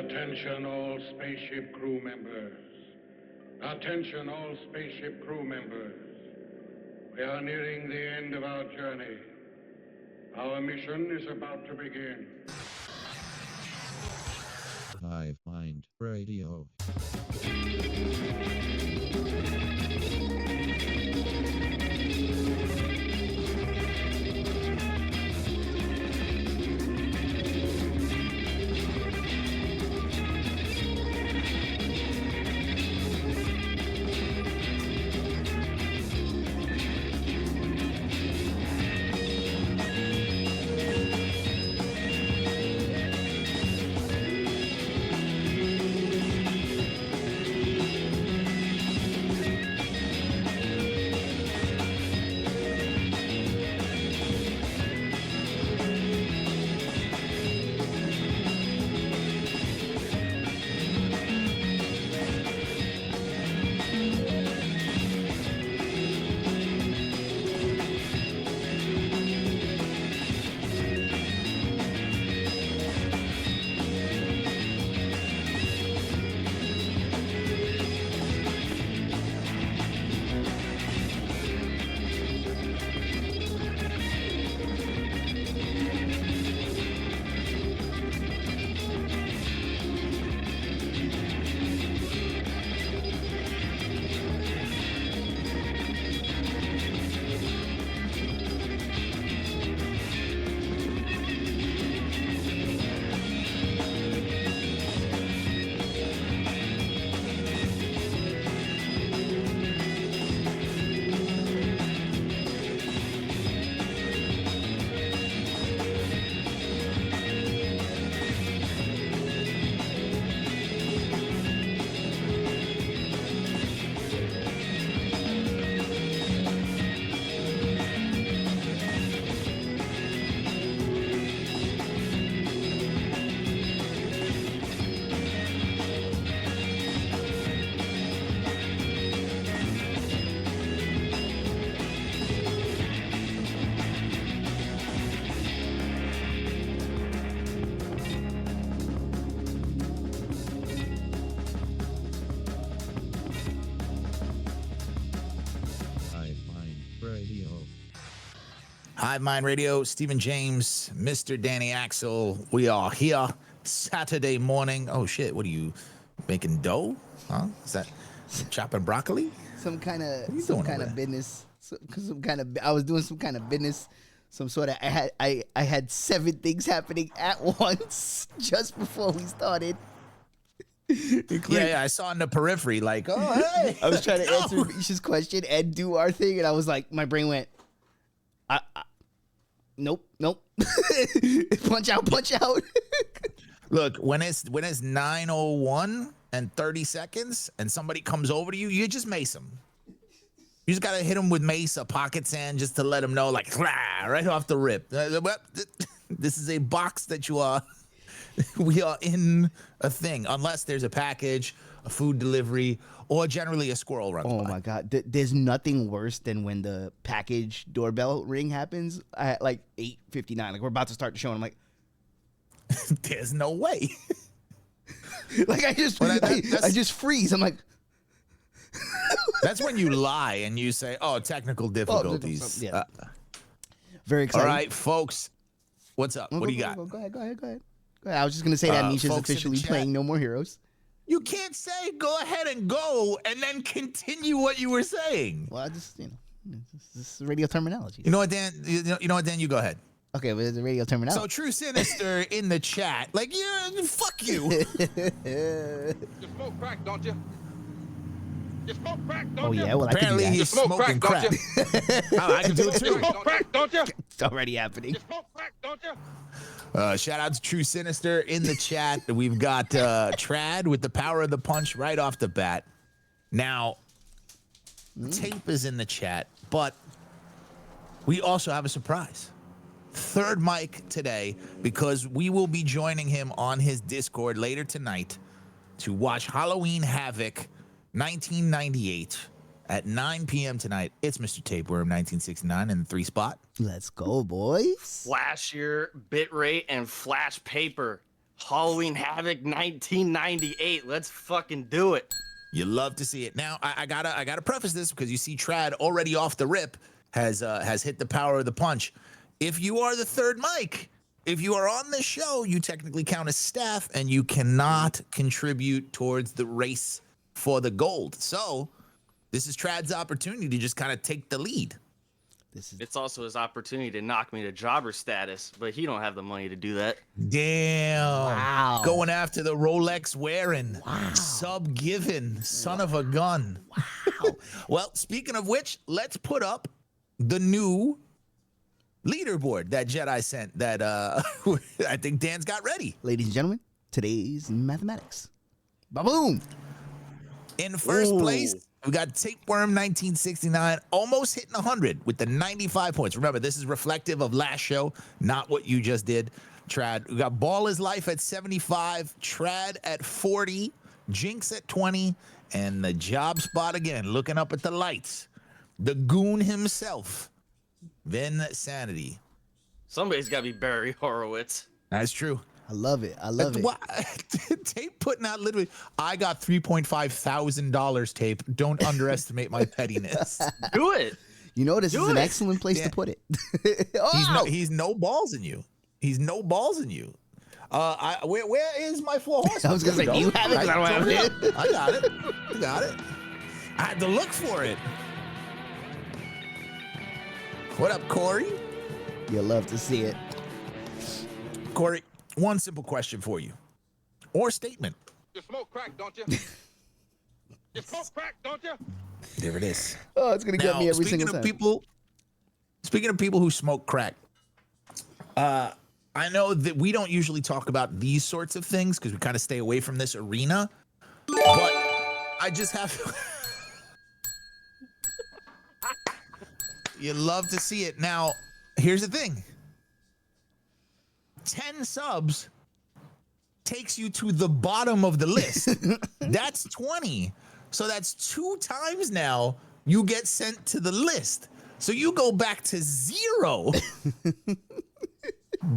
Attention all spaceship crew members. Attention all spaceship crew members. We are nearing the end of our journey. Our mission is about to begin. Hive Mind Radio. Hive Mind Radio, Stephen James, Mr. Danny Axel. We are here Saturday morning. Oh shit! What are you making dough? Huh? Is that chopping broccoli? Some kind of business. I was doing some kind of business. Some sort of. I had 7 things happening at once just before we started. Yeah, I saw in the periphery, like, oh, hey. I was trying to answer Misha's question and do our thing, and I was like, my brain went, nope. punch out. Look, when it's 9:01 and 30 seconds, and somebody comes over to you, you just mace them. You just gotta hit them with mace or pocket sand just to let them know, like, right off the rip. This is a box that you are. We are in a thing, unless there's a package, a food delivery, or generally a squirrel runs by. Oh my God. There's nothing worse than when the package doorbell ring happens at like 8:59. Like we're about to start the show and I'm like, there's no way. Like I just freeze. I'm like, that's when you lie and you say, oh, technical difficulties. Yeah. Very exciting. All right, folks. What's up? What do you got? Go ahead. I was just going to say that Misha's officially playing No More Heroes. You can't say go ahead and go and then continue what you were saying. Well, I just, this is radio terminology. You know what, Dan? You know what, Dan? You go ahead. Okay, but it's a radio terminology. So True Sinister in the chat, like, yeah, fuck you. You smoke crack, don't you? You smoke crack, don't you? Oh, yeah, well, apparently he's smoking crack. I can do it too. You smoke crack, don't you? It's already happening. You smoke crack, don't you? Shout out to True Sinister in the chat. We've got Trad with the power of the punch right off the bat. Now, Tape is in the chat, but we also have a surprise. Third mic today, because we will be joining him on his Discord later tonight to watch Halloween Havoc 1998 at 9 p.m. tonight. It's Mr. Tapeworm 1969 in the 3 spot. Let's go, boys. Flash your bit rate and flash paper. Halloween Havoc 1998. Let's fucking do it. You love to see it. Now, I gotta preface this because you see Trad already off the rip has hit the power of the punch. If you are the third mic, if you are on this show, you technically count as staff and you cannot contribute towards the race for the gold. So this is Trad's opportunity to just kind of take the lead. It's also his opportunity to knock me to jobber status, but he don't have the money to do that. Damn. Wow. Going after the Rolex wearing, sub giving, son of a gun. Wow. Well, speaking of which, let's put up the new leaderboard that Jedi sent that I think Dan's got ready. Ladies and gentlemen, today's mathematics. Ba-boom. In first place, we got Tapeworm 1969, almost hitting 100 with the 95 points. Remember, this is reflective of last show, not what you just did, Trad. We got Ball is Life at 75, Trad at 40, Jinx at 20, and the job spot again, looking up at the lights. The goon himself, Vin Sanity. Somebody's got to be Barry Horowitz. That's true. I love it. I love it. Tape putting out literally, I got $3.5 thousand Tape. Don't underestimate my pettiness. Do it. You know, this is an excellent place to put it. He's no balls in you. He's no balls in you. Where is my 4 horsemen? I was gonna say, do you have it? 'Cause I don't have it. I got it. I got it. I had to look for it. What up, Corey? You'll love to see it. Corey, one simple question for you, or statement. You smoke crack, don't you? You smoke crack, don't you? There it is. Oh, it's gonna get me every single time. Speaking of people who smoke crack, I know that we don't usually talk about these sorts of things because we kind of stay away from this arena, but I just have to. You love to see it. Now, here's the thing. 10 subs takes you to the bottom of the list. That's 20. So that's 2 times now you get sent to the list. So you go back to 0.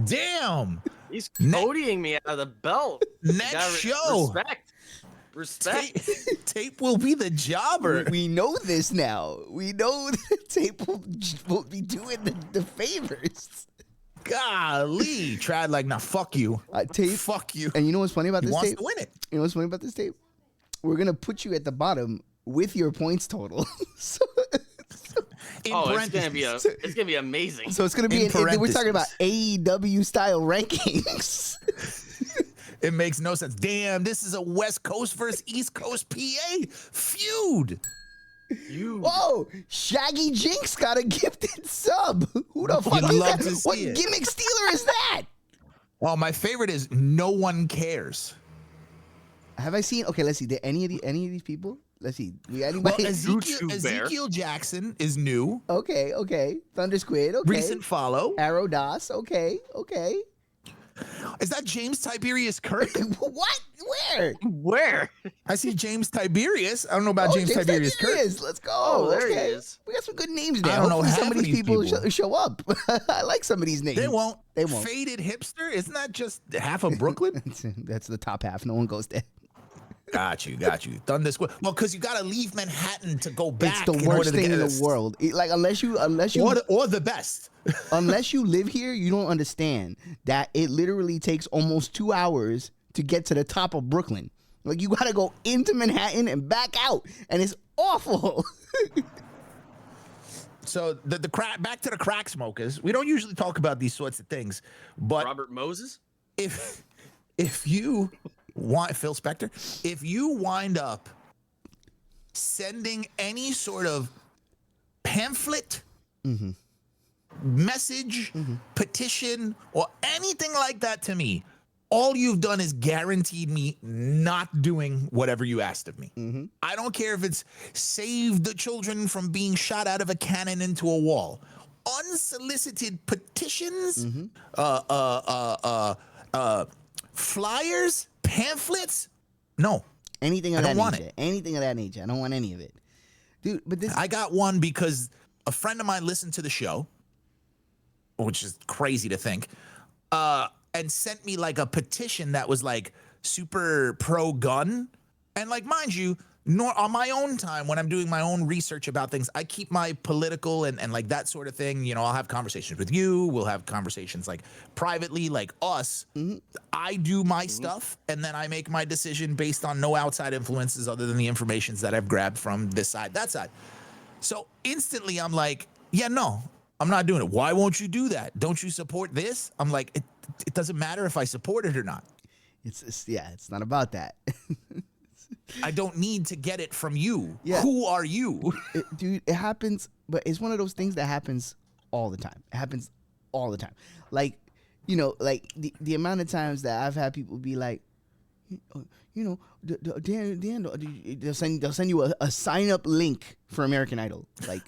Damn. He's codying me out of the belt. Next show. Respect. Tape will be the jobber. We know this now. We know that Tape will be doing the favors. Golly, Trad like, nah, fuck you. Tape, fuck you. And you know what's funny about this wants tape? to win it. You know what's funny about this tape? We're gonna put you at the bottom with your points total. So it's gonna be amazing. So it's gonna be. We're talking about AEW style rankings. It makes no sense. Damn, this is a West Coast versus East Coast PA feud. Whoa, Shaggy Jinx got a gifted sub. Who the fuck is that? What gimmick stealer is that? Oh, my favorite is no one cares. Have I seen? Okay, let's see. Did any of these people? Let's see. Ezekiel Jackson is new. Okay. Thunder Squid. Okay. Recent follow. Arrow Das. Okay. Is that James Tiberius Kirk? What? Where? I see James Tiberius. I don't know about James Tiberius Kirk. Let's go. Oh, there he is. We got some good names there. I don't know Hopefully half some of these people show up. I like some of these names. They won't. Faded hipster? Isn't that just half of Brooklyn? That's the top half. No one goes there. Got you. Thunder Squid. Well, because you got to leave Manhattan to go back. It's the worst thing in the world. Like unless you or the best. Unless you live here, you don't understand that it literally takes almost 2 hours to get to the top of Brooklyn. Like you got to go into Manhattan and back out, and it's awful. So the crack, back to the crack smokers. We don't usually talk about these sorts of things, but Robert Moses. If you want Phil Spector, if you wind up sending any sort of pamphlet, message, petition, or anything like that to me, all you've done is guaranteed me not doing whatever you asked of me. I don't care if it's save the children from being shot out of a cannon into a wall. Unsolicited petitions, flyers, pamphlets, no. Anything of that nature. Anything of that nature. I don't want any of it. Dude, but this... I got one because a friend of mine listened to the show, which is crazy to think, and and sent me like a petition that was like super pro gun. And like, mind you, on my own time, when I'm doing my own research about things, I keep my political and like that sort of thing. You know, I'll have conversations with you. We'll have conversations like privately, like us. I do my stuff, and then I make my decision based on no outside influences other than the informations that I've grabbed from this side, that side. So instantly I'm like, yeah, no, I'm not doing it. Why won't you do that? Don't you support this? I'm like, it doesn't matter if I support it or not. It's not about that. I don't need to get it from you. Yeah. Who are you? Dude, it happens, but it's one of those things that happens all the time. It happens all the time. Like, you know, like the amount of times that I've had people be like, you know, they'll send you a sign up link for American Idol. Like,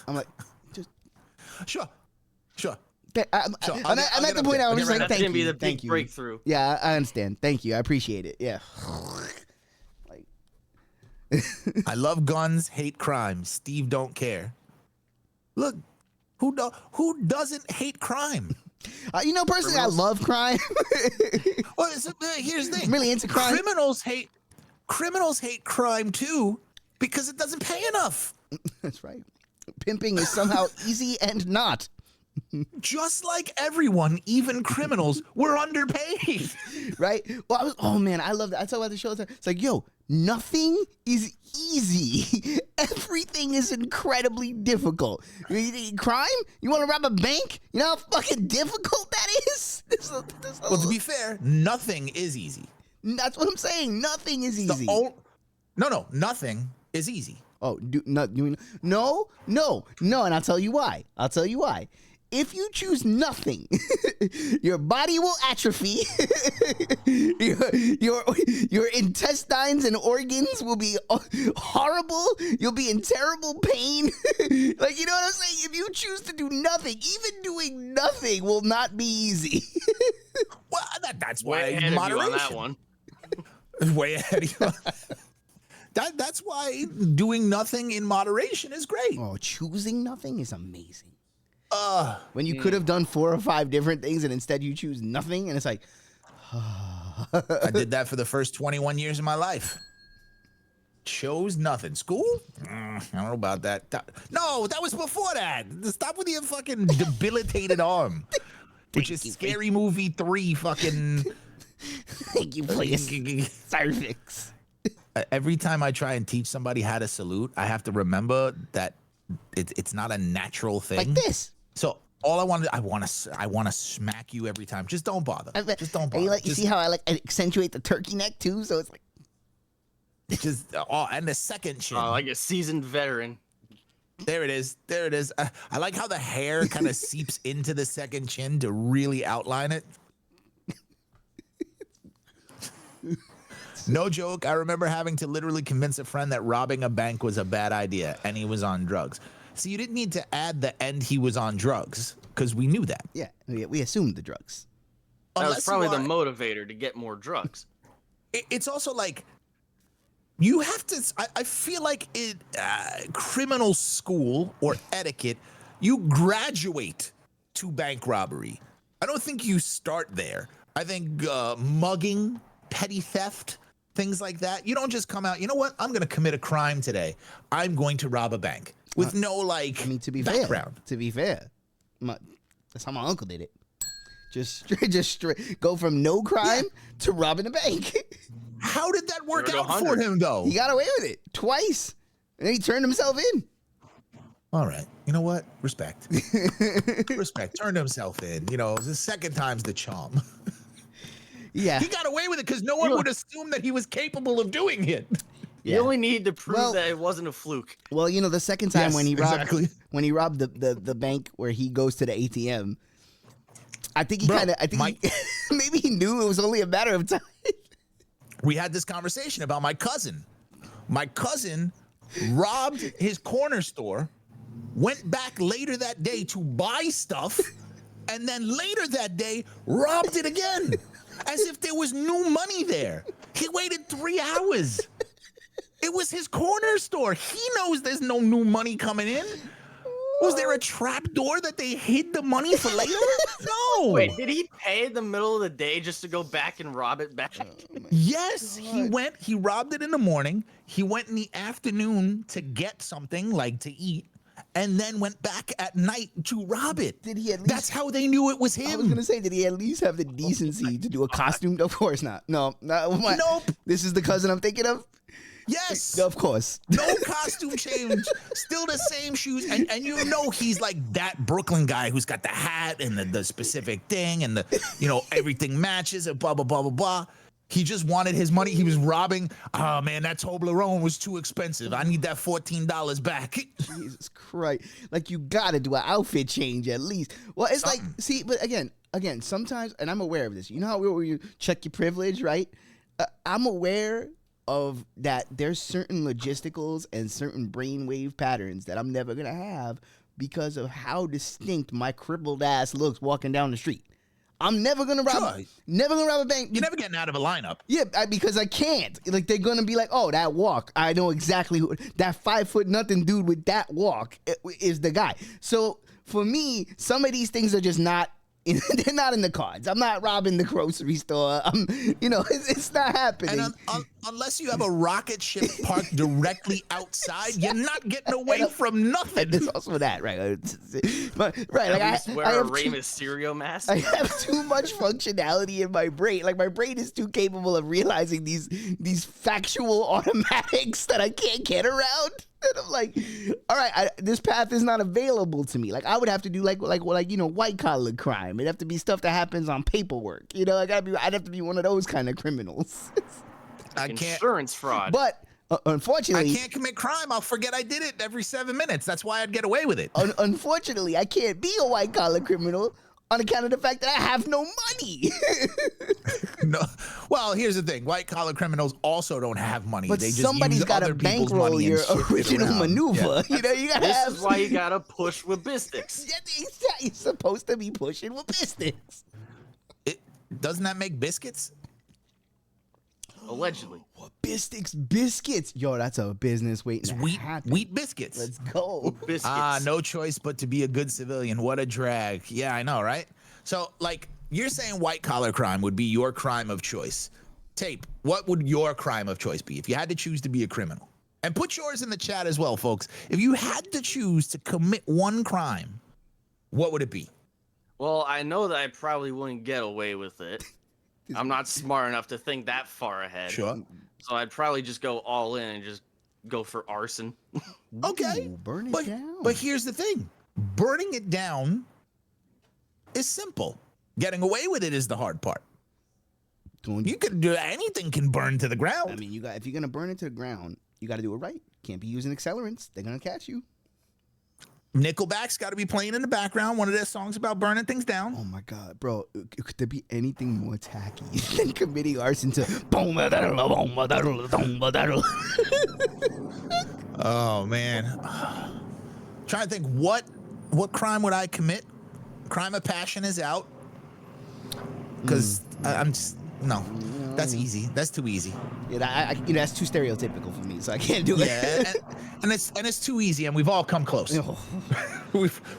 I'm like, just Sure. I'm at the point now. I'm just like, That's thank gonna be you, the thank big you. breakthrough. Yeah, I understand. Thank you. I appreciate it. Yeah. Like, I love guns, hate crime. Steve don't care. Look, who doesn't hate crime? you know, personally, I love crime. Well, here's the thing. I'm really into crime. Criminals hate crime too because it doesn't pay enough. That's right. Pimping is somehow easy and not. Just like everyone, even criminals, were underpaid. Right? Well, I love that. I talk about the show all the time. It's like, yo, nothing is easy. Everything is incredibly difficult. Crime? You want to rob a bank? You know how fucking difficult that is? Well, to be fair, nothing is easy. That's what I'm saying. Nothing is easy. No, nothing is easy. Oh, no, and I'll tell you why. If you choose nothing, your body will atrophy. your intestines and organs will be horrible. You'll be in terrible pain. Like, you know what I'm saying? If you choose to do nothing, even doing nothing will not be easy. Well, that's why Way ahead moderation. of you on that one. Way ahead of you. That's why doing nothing in moderation is great. Oh, choosing nothing is amazing. When you could have done 4 or 5 different things and instead you choose nothing, and it's like, I did that for the first 21 years of my life. Chose nothing. School? I don't know about that. No, that was before that. Stop with your fucking debilitated arm. Which is Scary Movie 3 fucking... Thank you for your cervix. Every time I try and teach somebody how to salute, I have to remember that it's not a natural thing. Like this. So all I want to smack you every time. Just don't bother. Just don't bother. You see how I accentuate the turkey neck too? So it's like just and the second chin. Oh, like a seasoned veteran. There it is. I like how the hair kind of seeps into the second chin to really outline it. No joke. I remember having to literally convince a friend that robbing a bank was a bad idea and he was on drugs. So you didn't need to add the end he was on drugs because we knew that. Yeah, we assumed the drugs. That was probably the motivator to get more drugs. It's also like you have to. I feel like criminal school or etiquette, you graduate to bank robbery. I don't think you start there. I think mugging, petty theft, things like that. You don't just come out, you know what? I'm going to commit a crime today. I'm going to rob a bank with no to be background. Fair, that's how my uncle did it. Just straight go from no crime to robbing a bank. How did that work out for him, though? He got away with it twice, and then he turned himself in. All right. You know what? Respect. Respect. Turned himself in. You know, the second time's the charm. Yeah. He got away with it because no one would assume that he was capable of doing it. You only need to prove that it wasn't a fluke. Well, you know, the second time when he robbed the bank where he goes to the ATM, I think maybe he knew it was only a matter of time. We had this conversation about my cousin. My cousin robbed his corner store, went back later that day to buy stuff, and then later that day robbed it again, as if there was new money there. He waited 3 hours. It was his corner store. He knows there's no new money coming in. Was there a trap door that they hid the money for later? No. Wait, did he pay in the middle of the day just to go back and rob it back? Yes, he robbed it in the morning. He went in the afternoon to get something like to eat, and then went back at night to rob it. Did he at least? That's how they knew it was him. I was gonna say, did he at least have the decency to do a costume? Of course not. No, what? Nope. This is the cousin I'm thinking of. Yes. Of course. No costume change. Still the same shoes. And you know he's like that Brooklyn guy who's got the hat and the specific thing and everything matches and blah, blah, blah, blah, blah. He just wanted his money. He was robbing. Oh, man, that Toblerone was too expensive. I need that $14 back. Jesus Christ. Like, you got to do an outfit change at least. Well, it's like, see, but again, sometimes, and I'm aware of this. You know how you check your privilege, right? I'm aware of that there's certain logisticals and certain brainwave patterns that I'm never going to have because of how distinct my crippled ass looks walking down the street. I'm never gonna rob a bank. You're never getting out of a lineup. Yeah, because I can't. Like, they're gonna be like, oh, that walk. I know exactly who that 5'0" dude with that walk is the guy. So for me, some of these things are just not. They're not in the cards. I'm not robbing the grocery store. It's not happening. And unless you have a rocket ship parked directly outside, you're not getting away from nothing. And there's also that, right? But right, like I wear a Rey Mysterio mask. I have too much functionality in my brain. Like, my brain is too capable of realizing these factual automatics that I can't get around. And I'm like, all right, this path is not available to me. Like, I would have to do like white collar crime. It'd have to be stuff that happens on paperwork. I'd have to be one of those kind of criminals. I can't. Insurance fraud. But unfortunately, I can't commit crime. I'll forget I did it every 7 minutes. That's why I'd get away with it. Unfortunately, I can't be a white collar criminal on account of the fact that I have no money. No. Well, here's the thing. White collar criminals also don't have money. But they just somebody's got to bankroll your original maneuver. Yeah. You gotta this have. Is why you gotta push with Bistics. You're supposed to be pushing with Bistics. Doesn't that make biscuits? Allegedly. What biscuits? Yo, that's a business waiting to happen. Wheat biscuits. Let's go. Biscuits. No choice but to be a good civilian. What a drag. Yeah, I know, right? So, like, you're saying white collar crime would be your crime of choice. Tape, what would your crime of choice be if you had to choose to be a criminal? And put yours in the chat as well, folks. If you had to choose to commit one crime, what would it be? Well, I know that I probably wouldn't get away with it. I'm not smart enough to think that far ahead. Sure. So I'd probably just go all in and just go for arson. Okay. Ooh, burn it down. But here's the thing. Burning it down is simple. Getting away with it is the hard part. You could do anything can burn to the ground. I mean, if you're gonna burn it to the ground, you got to do it right. Can't be using accelerants. They're gonna catch you. Nickelback's got to be playing in the background. One of their songs about burning things down. Oh my God, bro! Could there be anything more tacky than committing arson to? Oh man, trying to think what crime would I commit? Crime of passion is out because I'm just no. That's easy. That's too easy. Yeah, that's too stereotypical for me, so I can't do it. Yeah, and it's too easy, and we've all come close.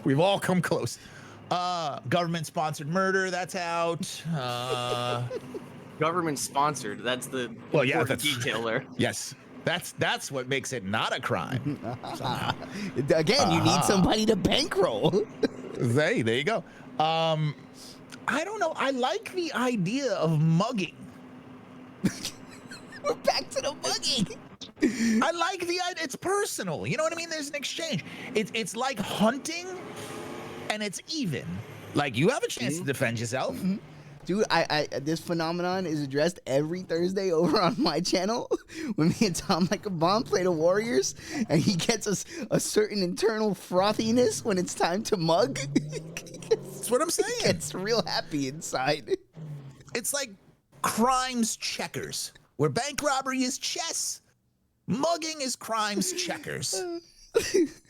we've all come close. Government sponsored murder, that's out. Government sponsored. That's the important detail there. Yes. That's what makes it not a crime. Again, you need somebody to bankroll. There you go. I don't know. I like the idea of mugging. We're back to the mugging. I like the idea. It's personal. You know what I mean? There's an exchange. It's like hunting, and it's even. Like, you have a chance to defend yourself. Mm-hmm. Dude, I this phenomenon is addressed every Thursday over on my channel when me and Tom Like a Bomb play the Warriors, and he gets a certain internal frothiness when it's time to mug. That's what I'm saying. He gets real happy inside. It's like crime's checkers, where bank robbery is chess. Mugging is crime's checkers.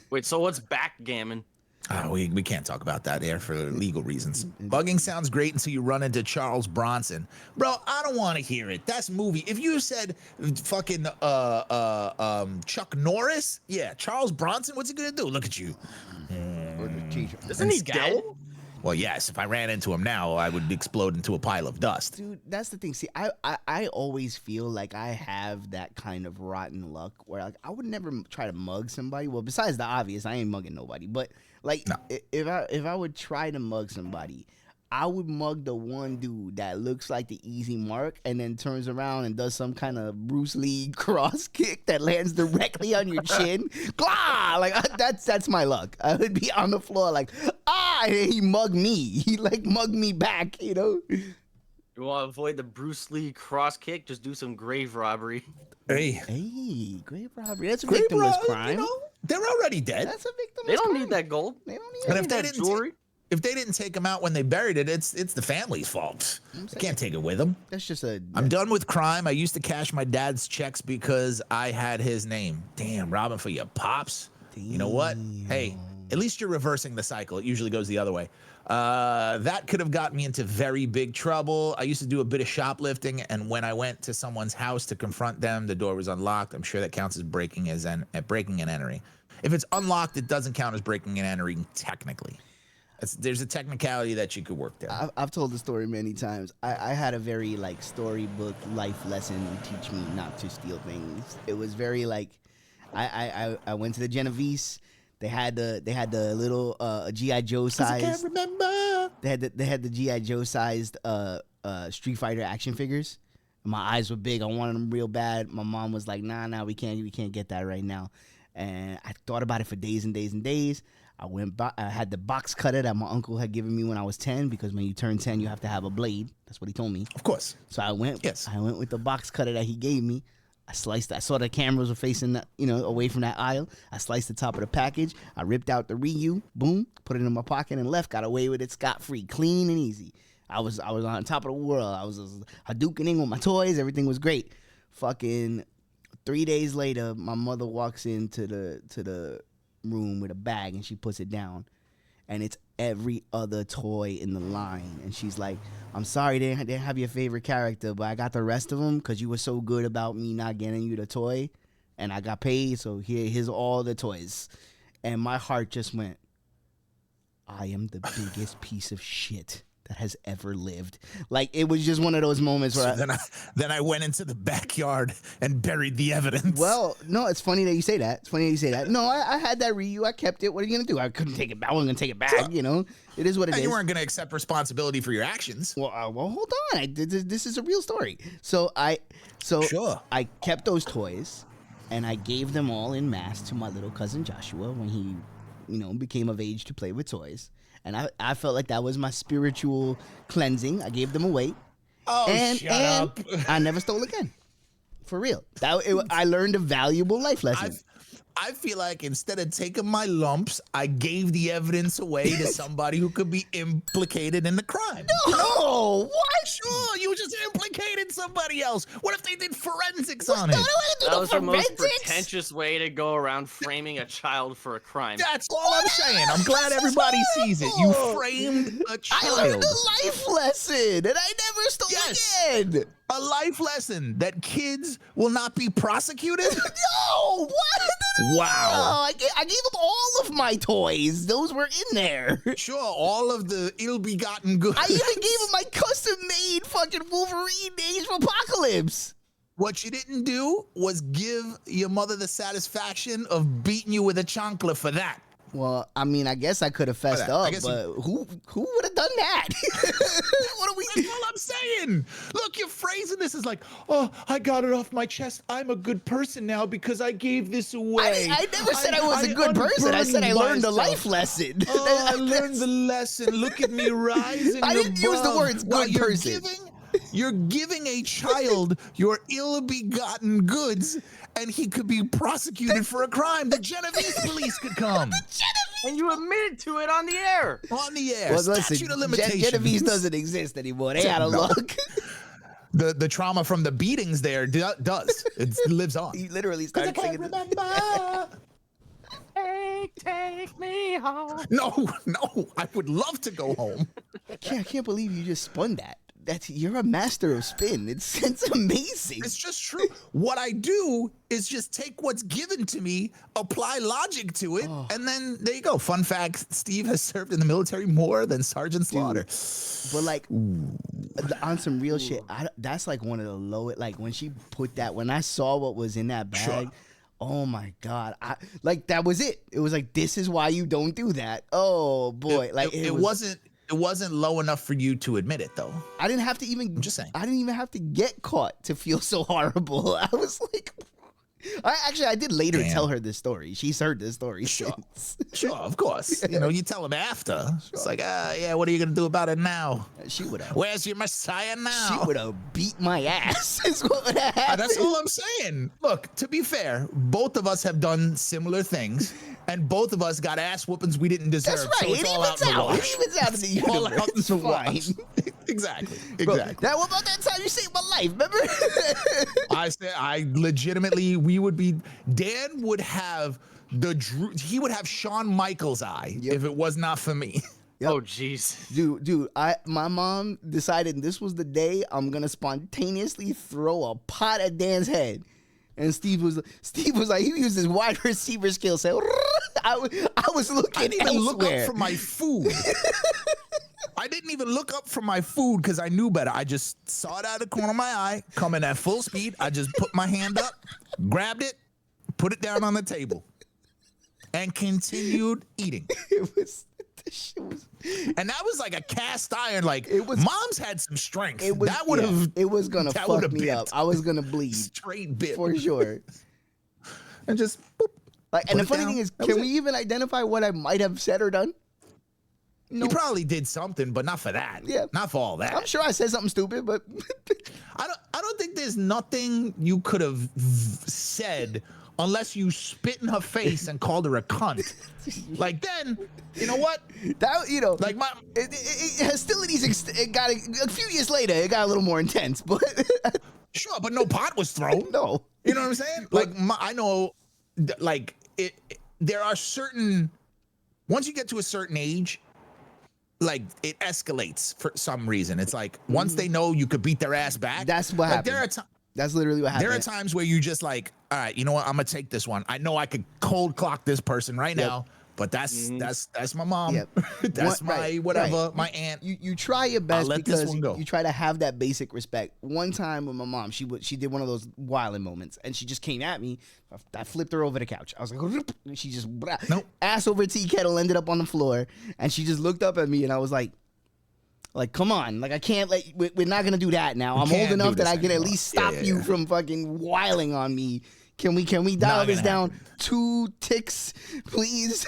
Wait, so what's backgammon? Oh, we can't talk about that here for legal reasons. Bugging sounds great until you run into Charles Bronson. Bro, I don't want to hear it. That's movie. If you said fucking Chuck Norris, yeah, Charles Bronson, what's he gonna do? Look at you. Isn't he dead? Well, yes. If I ran into him now, I would explode into a pile of dust. Dude, that's the thing. See, I always feel like I have that kind of rotten luck where like I would never try to mug somebody. Well, besides the obvious, I ain't mugging nobody. But like, No. if I would try to mug somebody, I would mug the one dude that looks like the easy mark and then turns around and does some kind of Bruce Lee cross kick that lands directly on your chin. Glah! Like that's my luck. I would be on the floor like, and he mugged me. He like mugged me back, you know? You want to avoid the Bruce Lee cross kick? Just do some grave robbery. Hey, Grave robbery. That's a victimless crime. You know, they're already dead. That's a victimless They don't crime. need that gold. They don't need And it. if they that didn't jewelry. if they didn't take him out when they buried it, it's the family's fault. They can't take it with them. That's just a. I'm done with crime. I used to cash my dad's checks because I had his name. Damn, robbing for your pops. You know what? Hey, at least you're reversing the cycle. It usually goes the other way. That could have got me into very big trouble. I used to do a bit of shoplifting, and when I went to someone's house to confront them, the door was unlocked. I'm sure that counts as breaking and entering. If it's unlocked, it doesn't count as breaking and entering technically. There's a technicality that you could work there. I've told the story many times. I had a very like storybook life lesson teach me not to steal things. It was very like, I went to the Genovese. They had the little GI Joe sized. I can't remember. They had the GI Joe sized Street Fighter action figures. My eyes were big. I wanted them real bad. My mom was like, "Nah, we can't get that right now." And I thought about it for days and days and days. I had the box cutter that my uncle had given me when I was 10 because when you turn 10, you have to have a blade. That's what he told me. Of course. So I went. Yes. I went with the box cutter that he gave me. I sliced. I saw the cameras were facing, away from that aisle. I sliced the top of the package. I ripped out the Ryu. Boom. Put it in my pocket and left. Got away with it scot free, clean and easy. I was on top of the world. I was Hadoukening with my toys. Everything was great. Fucking 3 days later, my mother walks into the room with a bag and she puts it down, and it's every other toy in the line, and she's like, "I'm sorry they didn't have your favorite character, but I got the rest of them because you were so good about me not getting you the toy, and I got paid, so here's all the toys." And my heart just went, I am the biggest piece of shit that has ever lived. Like, it was just one of those moments where Then I went into the backyard and buried the evidence. well, no, it's funny that you say that. No, I had that Ryu. I kept it. What are you going to do? I couldn't take it back. I wasn't going to take it back, It is what it and is. you weren't going to accept responsibility for your actions. Well, hold on. This is a real story. So Sure. I kept those toys, and I gave them all in mass to my little cousin Joshua when he, became of age to play with toys. And I felt like that was my spiritual cleansing. I gave them away. Oh, shut up. I never stole again. For real. I learned a valuable life lesson. I feel like instead of taking my lumps, I gave the evidence away to somebody who could be implicated in the crime. No, what? Sure, you just implicated somebody else. What if they did forensics on it? That was the most pretentious way to go around framing a child for a crime. That's all I'm saying. I'm glad everybody sees it. You framed a I learned child. a life lesson, and I never stole again. A life lesson that kids will not be prosecuted? No, what? Wow. I gave them all of my toys. Those were in there. Sure, all of the ill-begotten goods. I even gave them my custom-made fucking Wolverine Age of Apocalypse. What you didn't do was give your mother the satisfaction of beating you with a chancla for that. Well, I mean, I guess I could have fessed up, guess but who would have done that? What are we? That's all I'm saying. Look, you're phrasing this as like, oh, I got it off my chest. I'm a good person now because I gave this away. I never said I was a good person. I said I learned a myself. life lesson. Oh, I learned the lesson. Look at me rising I didn't use the above. words good person. You're giving a child your ill-begotten goods, and he could be prosecuted for a crime. The Genovese police could come. And you admitted to it on the air. On the air. Well, Statute of limitations. Genovese doesn't exist anymore. They had a No. luck. The trauma from the beatings there does. It lives on. He literally started singing. Take me home. No, I would love to go home. I can't believe you just spun that. you're a master of spin. It's amazing. It's just true. What I do is just take what's given to me, apply logic to it, and then there you go. Fun fact: Steve has served in the military more than Sergeant Slaughter. But like on some real shit, that's like one of the lowest. Like when she put that, when I saw what was in that bag, oh my God, like that was it. It was like, this is why you don't do that. Oh boy, It wasn't low enough for you to admit it, though. I didn't have to even. I'm just saying. I didn't even have to get caught to feel so horrible. I was like, I did later tell her this story. She's heard this story since. Sure, of course. You know, you tell him after. It's like, yeah, what are you gonna do about it now? She would have. Where's your Messiah now? She would have beat my ass. Is what would have happened. That's all I'm saying. Look, to be fair, both of us have done similar things, and both of us got ass whoopings we didn't deserve. That's right. So it's all out in the wash. It evens out in the universe. All out in the wash. Fine. Exactly. Bro, now, what about that time you saved my life? Remember? I legitimately, Dan would have he would have Shawn Michaels' eye if it was not for me. Yep. Oh, jeez. Dude, my mom decided this was the day I'm gonna spontaneously throw a pot at Dan's head. And Steve was like, he used his wide receiver skill set. I was looking I didn't even look elsewhere. up for my food. I didn't even look up for my food because I knew better. I just saw it out of the corner of my eye, coming at full speed. I just put my hand up, grabbed it, put it down on the table, and continued eating. And that was like a cast iron. Like, Mom's had some strength. It was gonna fuck me up. I was gonna bleed. Straight bit. For sure. And just boop, like, and the funny thing is, can we even identify what I might have said or done? No. You probably did something, but not for that. Yeah. Not for all that. I'm sure I said something stupid, but I don't think there's nothing you could have said unless you spit in her face and called her a cunt. Like, then, you know what? That, you know, like hostilities, it got a few years later, it got a little more intense, but sure, but no pot was thrown. No. You know what I'm saying? Like, I know, like, there are certain, once you get to a certain age, like, it escalates for some reason. It's like, once they know you could beat their ass back. That's what happened. That's literally what happened. There are times where you just like, all right, you know what? I'm going to take this one. I know I could cold clock this person right now, but that's my mom. Yep. That's my whatever, my aunt. You try your best because go. you try to have that basic respect. One time with my mom, she did one of those wilding moments, and she just came at me. I flipped her over the couch. I was like, she just ass over tea kettle, ended up on the floor, and she just looked up at me, and I was like, come on, like, I can't, like, we're not gonna do that now. I'm old enough that I can at least stop you from fucking wiling on me. Can we dial this down 2 ticks, please?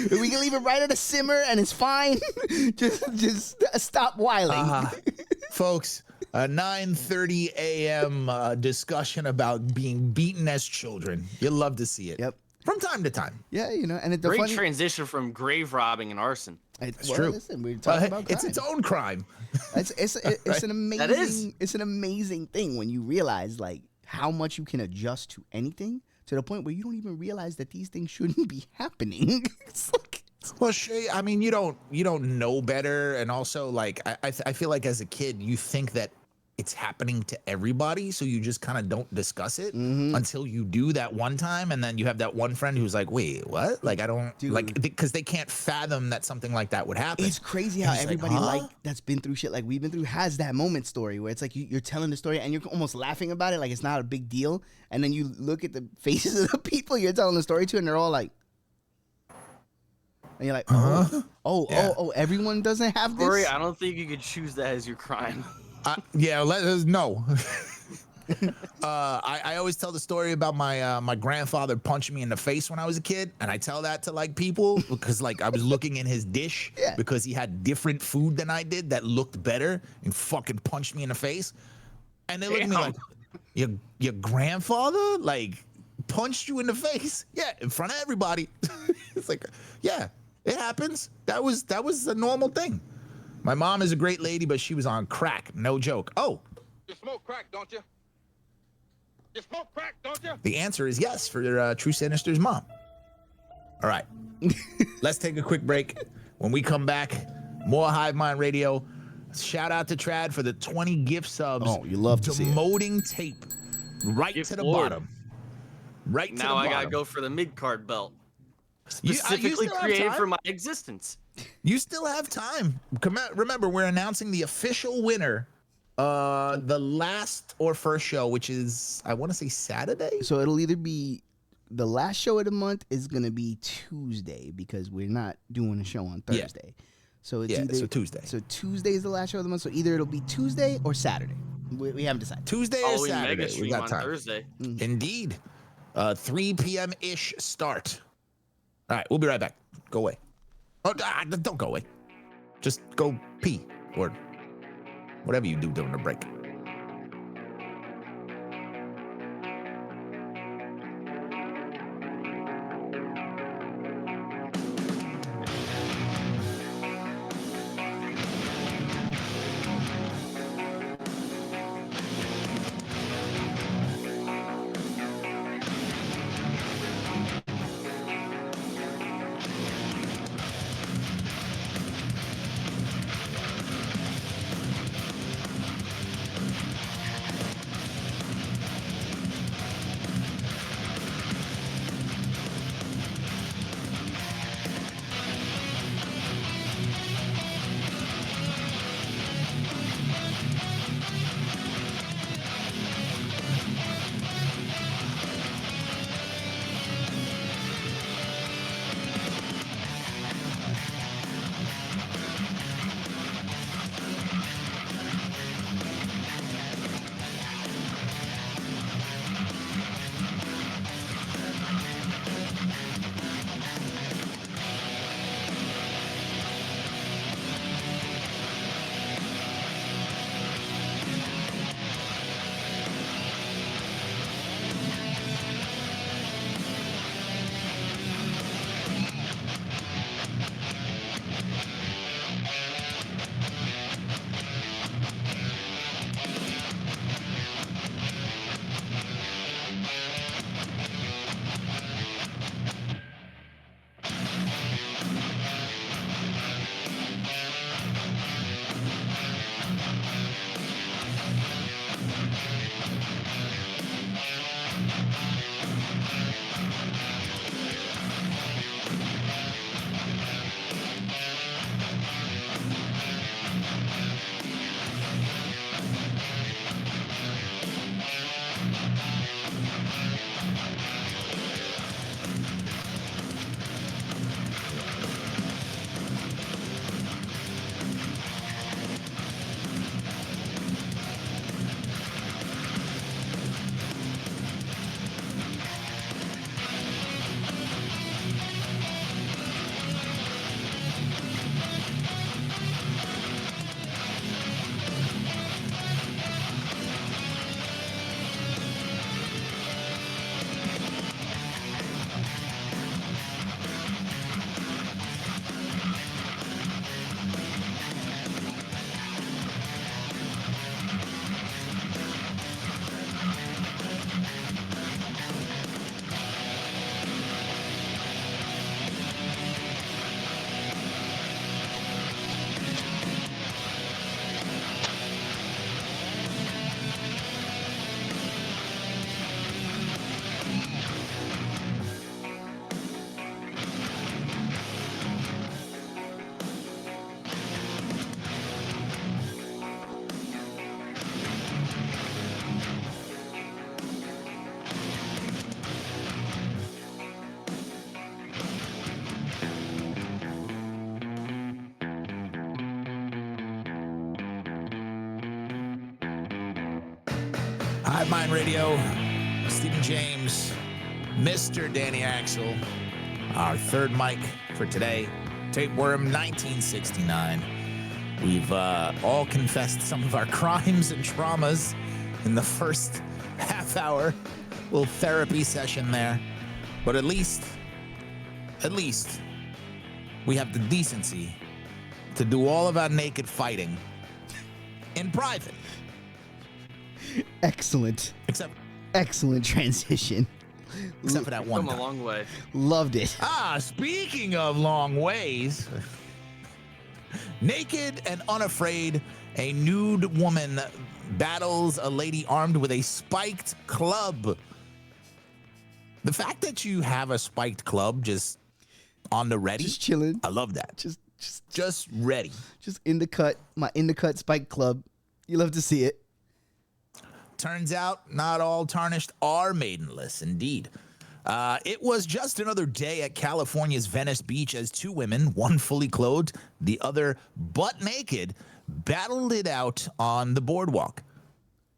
We can leave it right at a simmer and it's fine. just stop wiling. Folks, a 9:30 a.m. Discussion about being beaten as children. You'll love to see it. Yep. From time to time. Yeah, you know, and great transition from grave robbing and arson. It's true. Listen, we're talking about crime. It's its own crime. It's Right? an amazing it's an amazing thing when you realize, like, how much you can adjust to anything, to the point where you don't even realize that these things shouldn't be happening. It's like, well, Shay, I mean, you don't know better, and also, like, I feel like as a kid you think that it's happening to everybody, so you just kind of don't discuss it until you do that one time, and then you have that one friend who's like, wait, what? Like, I don't, like, because they can't fathom that something like that would happen. It's crazy how everybody like that's been through shit like we've been through has that moment story where it's like you're telling the story and you're almost laughing about it like it's not a big deal, and then you look at the faces of the people you're telling the story to, and they're all like, and you're like, oh, everyone doesn't have this. Corey, I don't think you could choose that as your crime. Yeah, let us know. I always tell the story about my grandfather punching me in the face when I was a kid, and I tell that to, like, people because, like, I was looking in his dish because he had different food than I did that looked better, and fucking punched me in the face. And they look at me like, your grandfather, like, punched you in the face? Yeah, in front of everybody. It's like, yeah, it happens. That was a normal thing. My mom is a great lady, but she was on crack. No joke. Oh. You smoke crack, don't you? You smoke crack, don't you? The answer is yes for True Sinister's mom. All right. Let's take a quick break. When we come back, more Hive Mind Radio. Shout out to Trad for the 20 gift subs. Oh, you love to see it. Demoting tape right Gift to the Lord. bottom. Right to the Now I bottom. gotta go for the mid card belt. You Specifically still have created time? for my existence. You still have time. Remember, we're announcing the official winner the last or first show, which is, I want to say Saturday. So it'll either be the last show of the month is going to be Tuesday because we're not doing a show on Yeah. Thursday. So it's Yeah, either so Tuesday. So Tuesday is the last show of the month. So either it'll be Tuesday or Saturday. We haven't decided. Tuesday or Halloween Saturday. mega We stream got on time. Thursday. Indeed. 3 p.m. ish start. All right, we'll be right back. Go away. Oh, don't go away. Just go pee or whatever you do during the break. Hive Mind Radio, Stephen James, Mr. Danny Axel, our third mic for today, Tapeworm 1969. We've all confessed some of our crimes and traumas in the first half hour, little therapy session there. But at least, we have the decency to do all of our naked fighting in private. Excellent. Excellent transition. Except for that one Come a time. long way. Loved it. Speaking of long ways, Naked and unafraid, a nude woman battles a lady armed with a spiked club. The fact that you have a spiked club just on the ready, Just chilling. I love that. Just ready. Just in the cut. My in the cut spike club. You love to see it. Turns out not all tarnished are maidenless, indeed. It was just another day at California's Venice Beach as two women, one fully clothed, the other butt naked, battled it out on the boardwalk.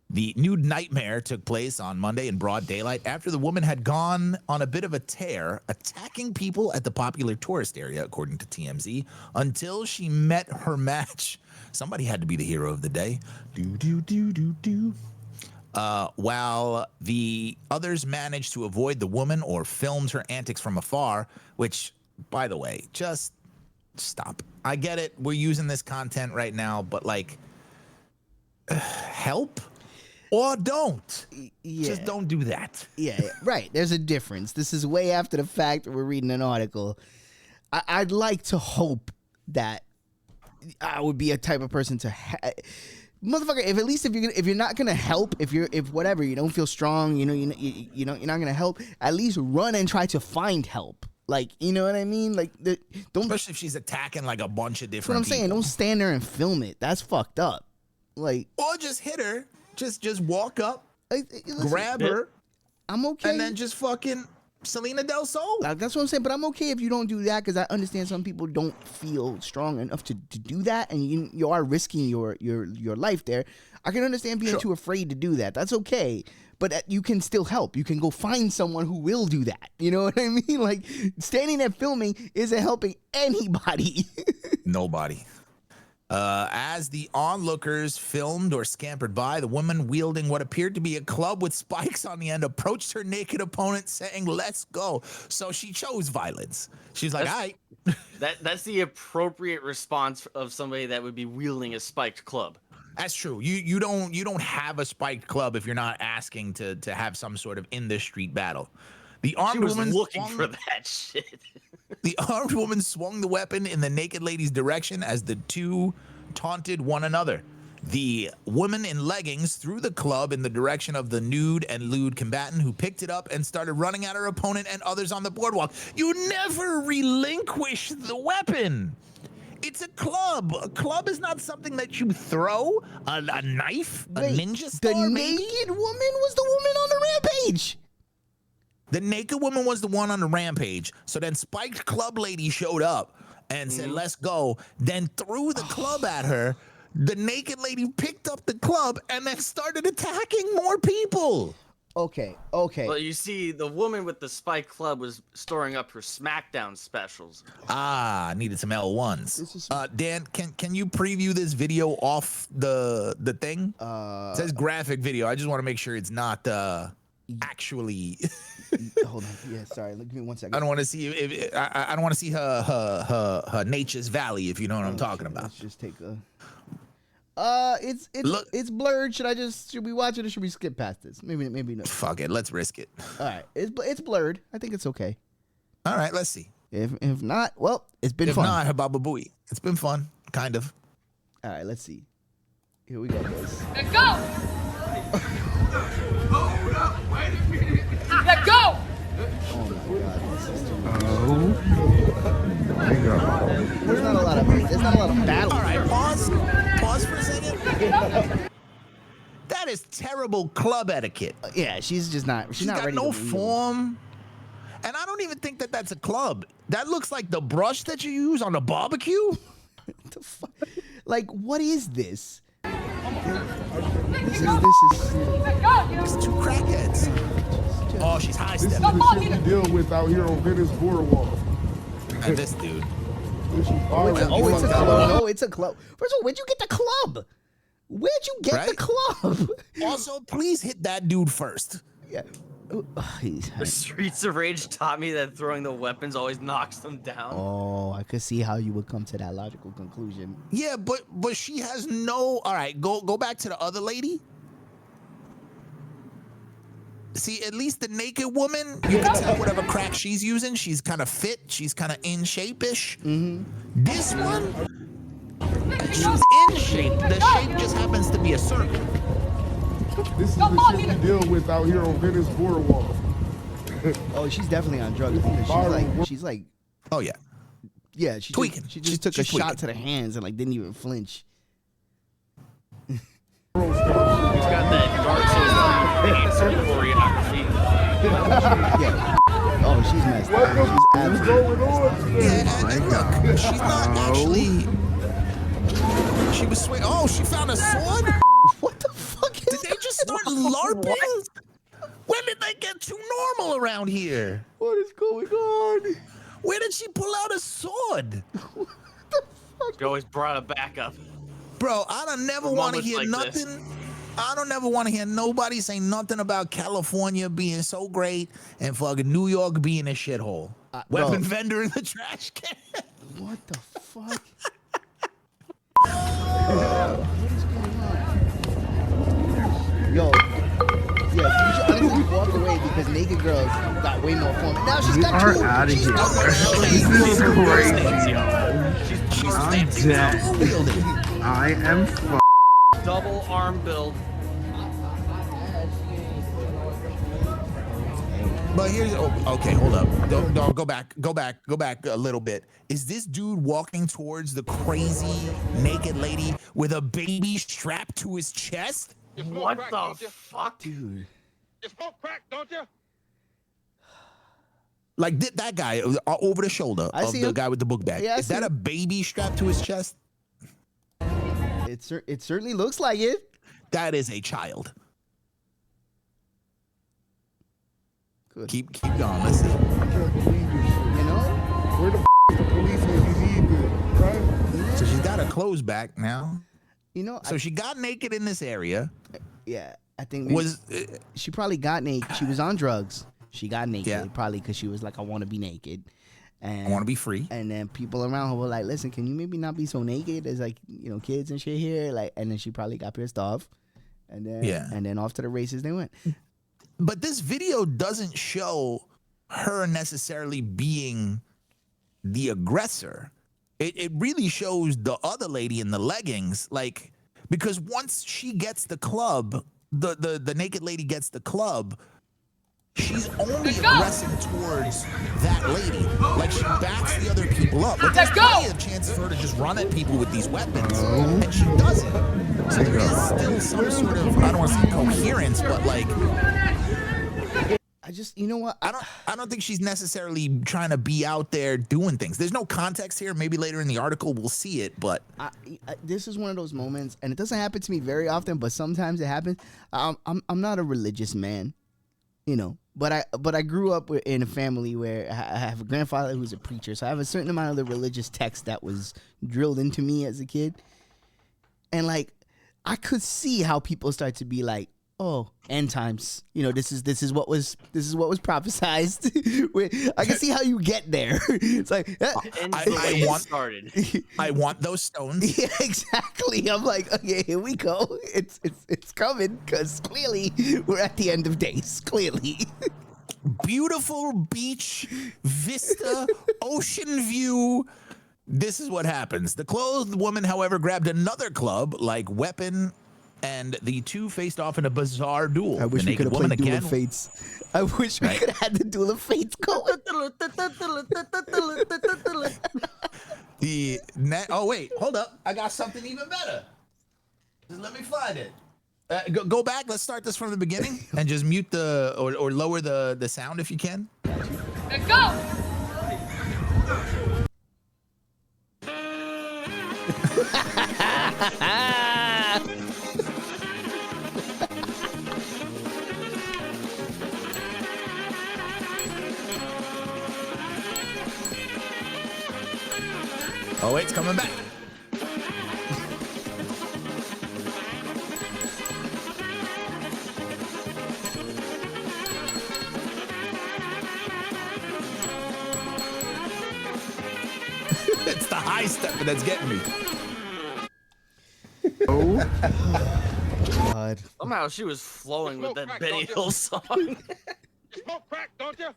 The nude nightmare took place on Monday in broad daylight after the woman had gone on a bit of a tear, attacking people at the popular tourist area, according to TMZ, until she met her match. Somebody had to be the hero of the day. While the others managed to avoid the woman or filmed her antics from afar, which, by the way, just stop. I get it. We're using this content right now, but like, help or don't. Yeah. Just don't do that. Yeah, right. There's a difference. This is way after the fact. We're reading an article. I'd like to hope that I would be a type of person to motherfucker, if you're not gonna help, if whatever, you don't feel strong, you're not gonna help, at least run and try to find help. Like, you know what I mean? Like, don't. Especially if she's attacking like a bunch of different. That's what I'm saying. Don't stand there and film it. That's fucked up. Like, or just hit her. Just walk up, listen, grab her. I'm okay. And then just fucking Selena Del Sol. Like, that's what I'm saying. But I'm okay if you don't do that, because I understand some people don't feel strong enough to do that, and you are risking your life there. I can understand being too afraid to do that. That's okay. But you can still help. You can go find someone who will do that. You know what I mean? Like, standing there filming isn't helping anybody. Nobody. As the onlookers filmed or scampered by, the woman wielding what appeared to be a club with spikes on the end approached her naked opponent saying, "Let's go." So she chose violence. She's like, all right. That's the appropriate response of somebody that would be wielding a spiked club. That's true. You don't have a spiked club if you're not asking to have some sort of in the street battle. The armed woman looking for that shit. The armed woman swung the weapon in the naked lady's direction as the two taunted one another. The woman in leggings threw the club in the direction of the nude and lewd combatant, who picked it up and started running at her opponent and others on the boardwalk. You never relinquish the weapon. It's a club. A club is not something that you throw. A knife, a ninja star. The naked woman was the woman on the rampage. The naked woman was the one on the rampage. So then Spiked Club Lady showed up and said, "Let's go." Then threw the club at her. The naked lady picked up the club and then started attacking more people. Okay. Well, you see, the woman with the spike club was storing up her SmackDown specials. Ah, needed some L1s. Dan, can you preview this video off the thing? It says graphic video. I just want to make sure it's not actually. Hold on. Yeah, sorry. Give me 1 second. I don't want to see I don't want to see her Nature's Valley, if you know what I'm talking about. Let's just take a. It's blurred. Should we watch it or should we skip past this? Maybe no. Fuck it. Let's risk it. All right. It's blurred. I think it's okay. All right. Let's see. If not, well, it's been fun. If not, Hababa Booey. It's been fun, kind of. All right. Let's see. Here we go, guys. Let go! Let go! Oh my God, this is too much. There's not a lot of battle. All right, pause for a second. That is terrible club etiquette. Yeah, she's not got ready. no to form, and I don't even think that that's a club. That looks like the brush that you use on a barbecue. The fuck? Like, what is this? This is. It's two crackheads. Oh, she's high This is stepping. the shit we deal with out here on Venice Boardwalk. And this dude. It's a club. No, it's a club. First of all, where'd you get the club? Where'd you get the club? Also, please hit that dude first. Yeah. The Streets of Rage taught me that throwing the weapons always knocks them down. Oh, I could see how you would come to that logical conclusion. Yeah, but she has no. All right, go back to the other lady. See, at least the naked woman, you can tell whatever crack she's using. She's kind of fit. She's kind of in shape-ish. Mm-hmm. This one, she's in shape. The shape just happens to be a circle. This is the shit we deal with out here on Venice Boardwalk. Oh, she's definitely on drugs. She's like, Oh yeah. yeah, she Tweaking. She just took a She's tweaking. shot to the hands and like didn't even flinch. He's got that Dark Souls choreography. Yeah. Oh, she's messed up. She's absolutely messed up. Yeah, and look, she's not actually. She was swing. Oh, she found a sword. What the fuck is Did they just start LARPing? When did they get too normal around here? What is going on? Where did she pull out a sword? You always brought a backup. Bro, I don't never For want to moments hear like nothing. this. I don't ever want to hear nobody say nothing about California being so great and fucking New York being a shithole. Weapon bro. vendor in the trash can. What the fuck? What is going on? Yo. Yeah, you should honestly walk away because naked girls got way more fun. Now she's got two. Out of She's here. got This is crazy. I'm dead. Wielding. I am Double arm build. But here's okay, hold up. Don't go back a little bit. Is this dude walking towards the crazy naked lady with a baby strapped to his chest? You smoke What crack, the don't you? fuck? Dude. You smoke crack, don't you? Like that guy over the shoulder I of see the him. guy with the book bag. Yeah, I Is see that a him. baby strapped to his chest? It certainly looks like it. That is a child. Good. Keep going. Let's see. You know? Where the is the police when you need them, right? So she's got her clothes back now. You know, So she got naked in this area. yeah, I think maybe she probably got naked. She was on drugs. She got naked Yeah. probably because she was like, I want to be naked. And I want to be free. And then people around her were like, listen, can you maybe not be so naked? There's like, kids and shit here. Like, and then she probably got pissed off. And then, Yeah. And then off to the races they went. But this video doesn't show her necessarily being the aggressor. It really shows the other lady in the leggings, like, because once she gets the club, the naked lady gets the club, she's only aggressing towards that lady. Like, she backs the other people up. But there's plenty of chances for her to just run at people with these weapons, and she doesn't. So there is still some sort of, I don't want to say coherence, but like, I just, you know what? I don't think she's necessarily trying to be out there doing things. There's no context here. Maybe later in the article we'll see it, but This is one of those moments, and it doesn't happen to me very often, but sometimes it happens. I'm not a religious man, but I grew up in a family where I have a grandfather who's a preacher, so I have a certain amount of the religious text that was drilled into me as a kid, and like I could see how people start to be like, oh, end times. This is what was prophesized. I can see how you get there. It's like I want those stones. Yeah, exactly. I'm like, okay, here we go. It's coming because clearly we're at the end of days. Clearly. Beautiful beach vista, ocean view. This is what happens. The clothed woman, however, grabbed another club-like weapon, and the two faced off in a bizarre duel. I wish The we could have naked played woman Duel of Fates. I wish we could have had the Duel of Fates going. Oh wait, hold up! I got something even better. Just let me find it. Go back. Let's start this from the beginning and just mute or lower the sound if you can. Let's go! Oh wait, it's coming back. It's the high step that's getting me. God. Somehow she was flowing with that Benny Hill song. You smoke crack, don't you?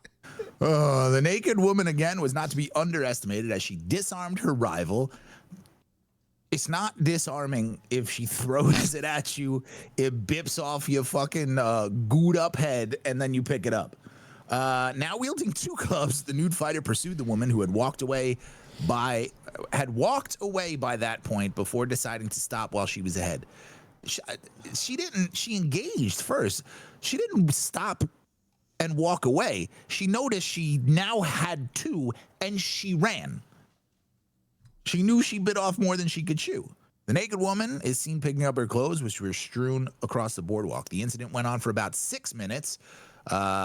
The naked woman again was not to be underestimated as she disarmed her rival. It's not disarming if she throws it at you, it bips off your fucking gooed up head, and then you pick it up. Now wielding 2 clubs, the nude fighter pursued the woman who had walked away by that point before deciding to stop while she was ahead. She engaged first. She didn't stop and walk away. She noticed she now had 2, and she ran. She knew she bit off more than she could chew. The naked woman is seen picking up her clothes, which were strewn across the boardwalk. The incident went on for about 6 minutes.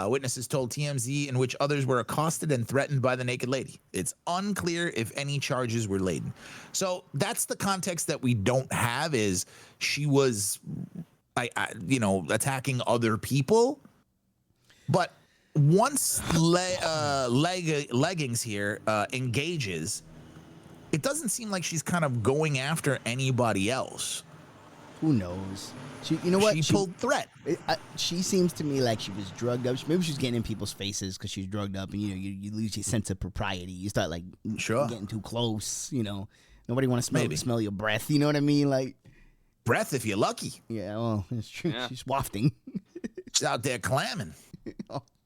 Witnesses told TMZ, in which others were accosted and threatened by the naked lady. It's unclear if any charges were laden. So that's the context that we don't have, is she was, attacking other people. But once leggings here engages, it doesn't seem like she's kind of going after anybody else. Who knows? You know what? She pulled threat. She seems to me like she was drugged up. Maybe she was getting in people's faces because she's drugged up, and you lose your sense of propriety. You start like getting too close. Nobody want to smell your breath. You know what I mean? Like breath if you're lucky. Yeah, well, it's true. Yeah. She's wafting. She's out there clamming.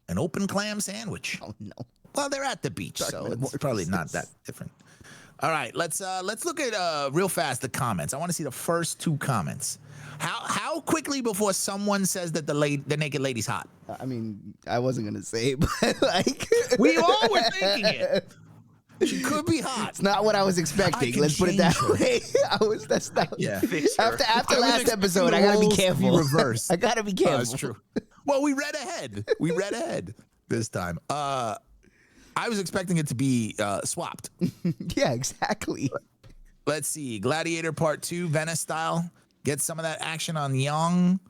An open clam sandwich. Oh no. Well, they're at the beach, so it's probably not that different. All right, let's look at real fast the comments. I want to see the first 2 comments. How quickly before someone says that the naked lady's hot? I mean, I wasn't gonna say it, but like we all were thinking it. She could be hot. It's not what I was expecting. Let's put it that way. That's not. Yeah. After last episode, I gotta be careful. Reverse. I gotta be careful. That's true. Well, we read ahead. We read ahead this time. I was expecting it to be swapped. Yeah, exactly. Let's see. Gladiator Part 2, Venice style. Get some of that action on Young.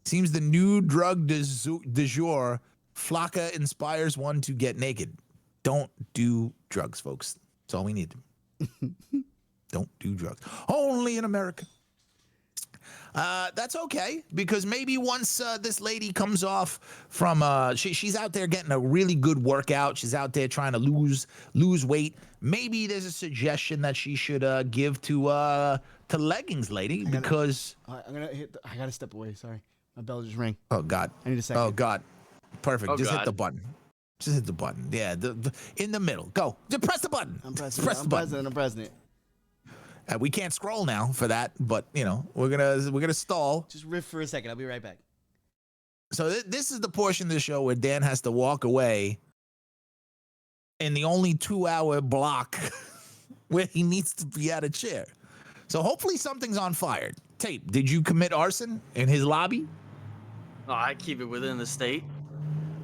Seems the new drug du jour. Flocka inspires one to get naked. Don't do drugs, folks. That's all we need. Don't do drugs. Only in America. That's okay, because maybe once this lady comes off from she's out there getting a really good workout, she's out there trying to lose weight, maybe there's a suggestion that she should give to leggings lady, because I gotta step away. Sorry, my bell just rang. Oh God, I need a second. Oh God, perfect. Oh, Just God. hit the button. Just hit the button. Yeah, the in the middle. Go. Just press the button. I'm pressing. Press the button. I'm pressing it. We can't scroll now for that, but we're gonna stall. Just riff for a second. I'll be right back. So this is the portion of the show where Dan has to walk away in the only 2-hour block where he needs to be at a chair. So hopefully something's on fire. Tape, did you commit arson in his lobby? Oh, I keep it within the state.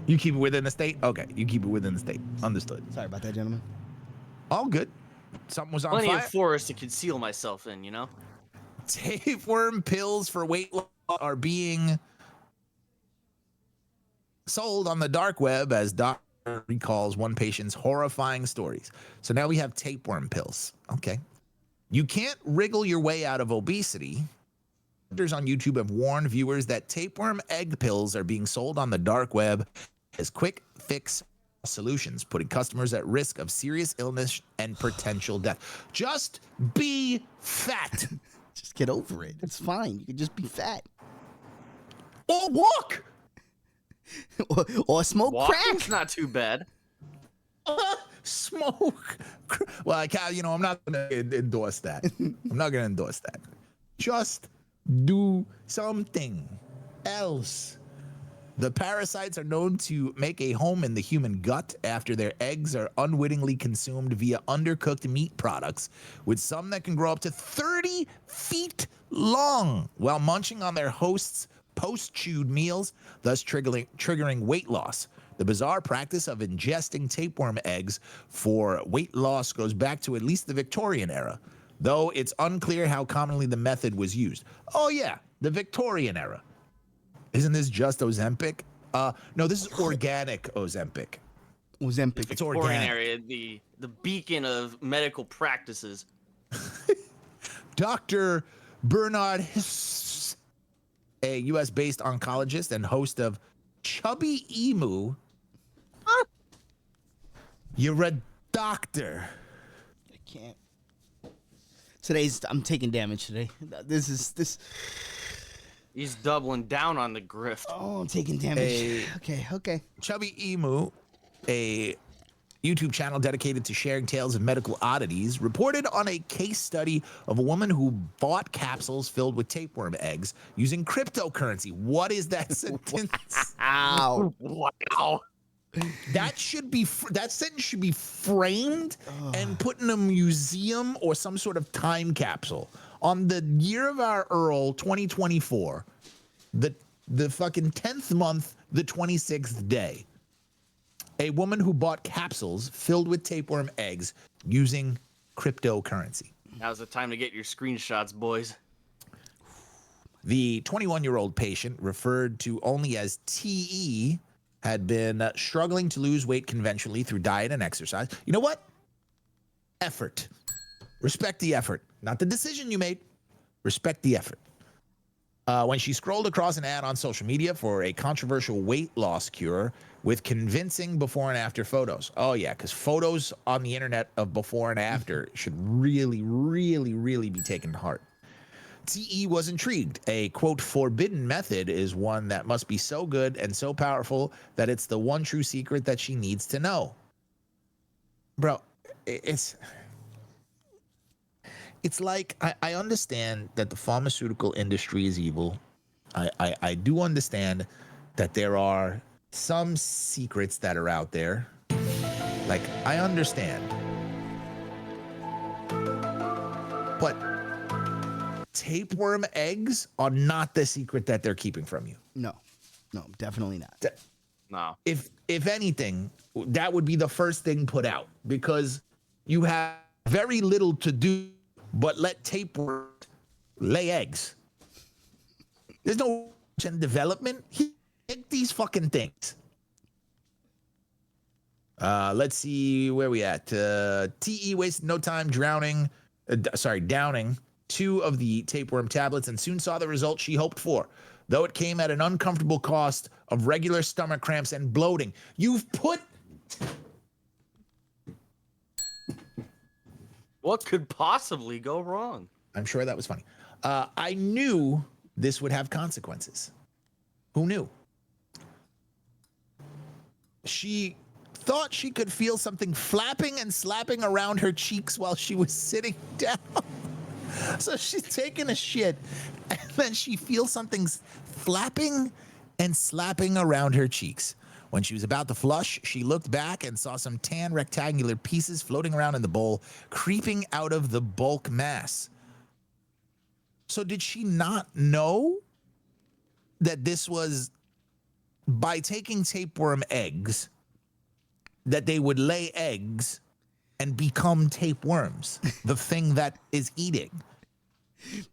You keep it within the state? Okay, you keep it within the state. Understood. Sorry about that, gentlemen. All good. Something was on Plenty fire. of forest to conceal myself in, Tapeworm pills for weight loss are being sold on the dark web as doctor recalls one patient's horrifying stories. So now we have tapeworm pills. Okay. You can't wriggle your way out of obesity. Doctors on YouTube have warned viewers that tapeworm egg pills are being sold on the dark web as quick fix solutions, putting customers at risk of serious illness and potential death. Just be fat. Just get over it. It's fine. You can just be fat. Or walk. or smoke Walking's crack. not too bad. Smoke. Well, I'm not going to endorse that. I'm not going to endorse that. Just do something else. The parasites are known to make a home in the human gut after their eggs are unwittingly consumed via undercooked meat products, with some that can grow up to 30 feet long while munching on their hosts' post-chewed meals, thus triggering weight loss. The bizarre practice of ingesting tapeworm eggs for weight loss goes back to at least the Victorian era, though it's unclear how commonly the method was used. Oh yeah, the Victorian era. Isn't this just Ozempic? No, this is organic Ozempic. Ozempic. It's Oregon organic. area, the beacon of medical practices. Dr. Bernard Hiss, a U.S.-based oncologist and host of Chubby Emu. You're a doctor. I can't. I'm taking damage today. This. He's doubling down on the grift. Oh, I'm taking damage. Okay. Chubby Emu, a YouTube channel dedicated to sharing tales of medical oddities, reported on a case study of a woman who bought capsules filled with tapeworm eggs using cryptocurrency. What is that sentence? Ow. Wow. That sentence should be framed and put in a museum or some sort of time capsule. On the year of our Earl, 2024, the fucking 10th month, the 26th day, a woman who bought capsules filled with tapeworm eggs using cryptocurrency. Now's the time to get your screenshots, boys. The 21-year-old patient, referred to only as TE, had been struggling to lose weight conventionally through diet and exercise. You know what? Effort. Respect the effort. Not the decision you made. Respect the effort. When she scrolled across an ad on social media for a controversial weight loss cure with convincing before and after photos. Oh, yeah, because photos on the internet of before and after should really, really, really be taken to heart. TE was intrigued. A, quote, forbidden method is one that must be so good and so powerful that it's the one true secret that she needs to know. Bro, it's like, I understand that the pharmaceutical industry is evil. I do understand that there are some secrets that are out there. Like, I understand. But tapeworm eggs are not the secret that they're keeping from you. No, definitely not. No. If anything, that would be the first thing put out, because you have very little to do but let tapeworm lay eggs. There's no development. Make these fucking things. Let's see where we at. TE wasted no time downing 2 of the tapeworm tablets and soon saw the result she hoped for, though it came at an uncomfortable cost of regular stomach cramps and bloating. You've put... What could possibly go wrong? I'm sure that was funny. I knew this would have consequences. Who knew? She thought she could feel something flapping and slapping around her cheeks while she was sitting down. So she's taking a shit, and then she feels something flapping and slapping around her cheeks. When she was about to flush, she looked back and saw some tan rectangular pieces floating around in the bowl, creeping out of the bulk mass. So did she not know that this was, by taking tapeworm eggs, that they would lay eggs and become tapeworms, the thing that is eating?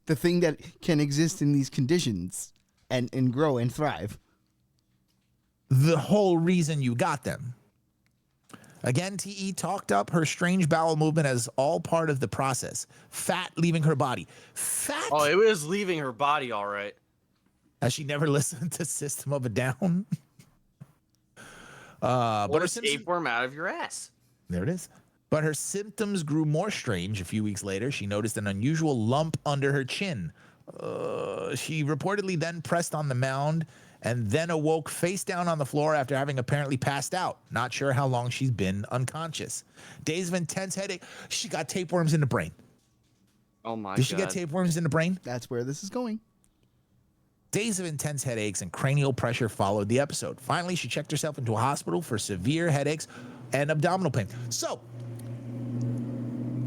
The thing that can exist in these conditions and grow and thrive. The whole reason you got them. Again, TE talked up her strange bowel movement as all part of the process. Fat leaving her body. Fat? Oh, it was leaving her body, all right. Has she never listened to System of a Down? But her tapeworm out of your ass. There it is. But her symptoms grew more strange. A few weeks later, she noticed an unusual lump under her chin. She reportedly then pressed on the mound and then awoke face down on the floor after having apparently passed out. Not sure how long she's been unconscious. Days of intense headache. She got tapeworms in the brain. Oh my God. Did she get tapeworms in the brain? That's where this is going. Days of intense headaches and cranial pressure followed the episode. Finally, she checked herself into a hospital for severe headaches and abdominal pain. So,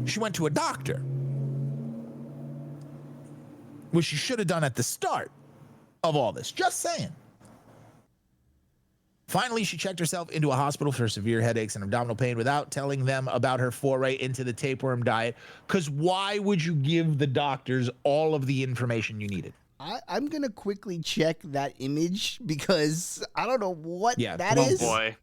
she went to a doctor, which she should have done at the start of all this. Just saying. Finally, she checked herself into a hospital for severe headaches and abdominal pain without telling them about her foray into the tapeworm diet. Because why would you give the doctors all of the information you needed? I'm going to quickly check that image because I don't know what that is. Oh, boy.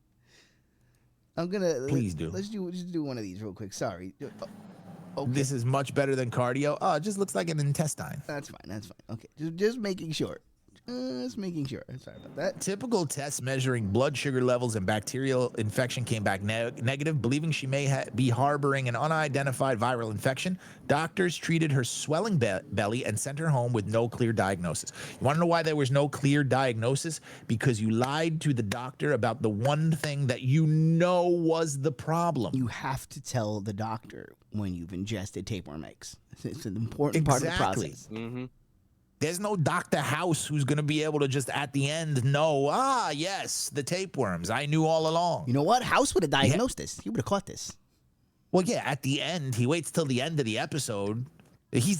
I'm going to... Please do. Let's just do one of these real quick. Sorry. Okay. This is much better than cardio. Oh, it just looks like an intestine. That's fine. Okay. Just making sure. Just making sure. Sorry about that. Typical tests measuring blood sugar levels and bacterial infection came back negative, believing she may be harboring an unidentified viral infection. Doctors treated her swelling belly and sent her home with no clear diagnosis. You want to know why there was no clear diagnosis? Because you lied to the doctor about the one thing that you know was the problem. You have to tell the doctor when you've ingested tapeworm eggs. It's an important part of the process. Mm-hmm. There's no Dr. House who's going to be able to just at the end know, yes, the tapeworms. I knew all along. You know what? House would have diagnosed this. He would have caught this. Well, yeah, at the end, he waits till the end of the episode. He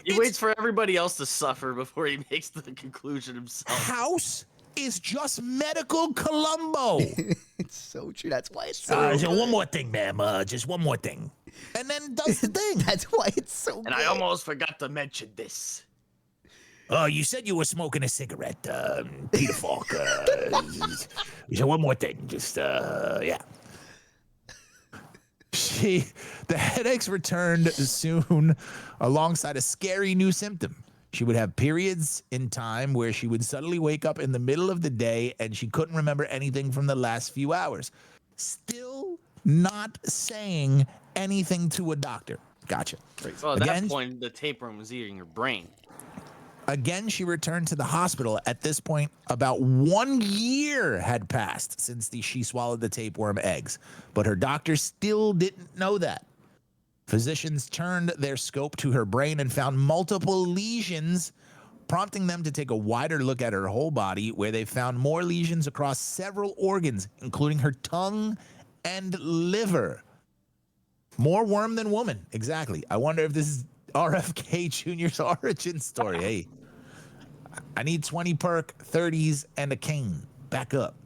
waits for everybody else to suffer before he makes the conclusion himself. House is just medical Columbo. It's so true. That's why it's so so one more thing, ma'am. Just one more thing. And then does the thing. That's why it's so good. And I almost forgot to mention this. You said you were smoking a cigarette, Peter Falk. So one more thing, just, yeah. The headaches returned soon alongside a scary new symptom. She would have periods in time where she would suddenly wake up in the middle of the day and she couldn't remember anything from the last few hours. Still not saying anything to a doctor. Gotcha. Well, at that point, the tapeworm was eating her brain. Again, she returned to the hospital. At this point, about 1 year had passed since she swallowed the tapeworm eggs, but her doctor still didn't know that. Physicians turned their scope to her brain and found multiple lesions, prompting them to take a wider look at her whole body, where they found more lesions across several organs, including her tongue and liver. More worm than woman. Exactly. I wonder if this is RFK Jr.'s origin story. Hey, I need 20 perk, 30s, and a cane. Back up.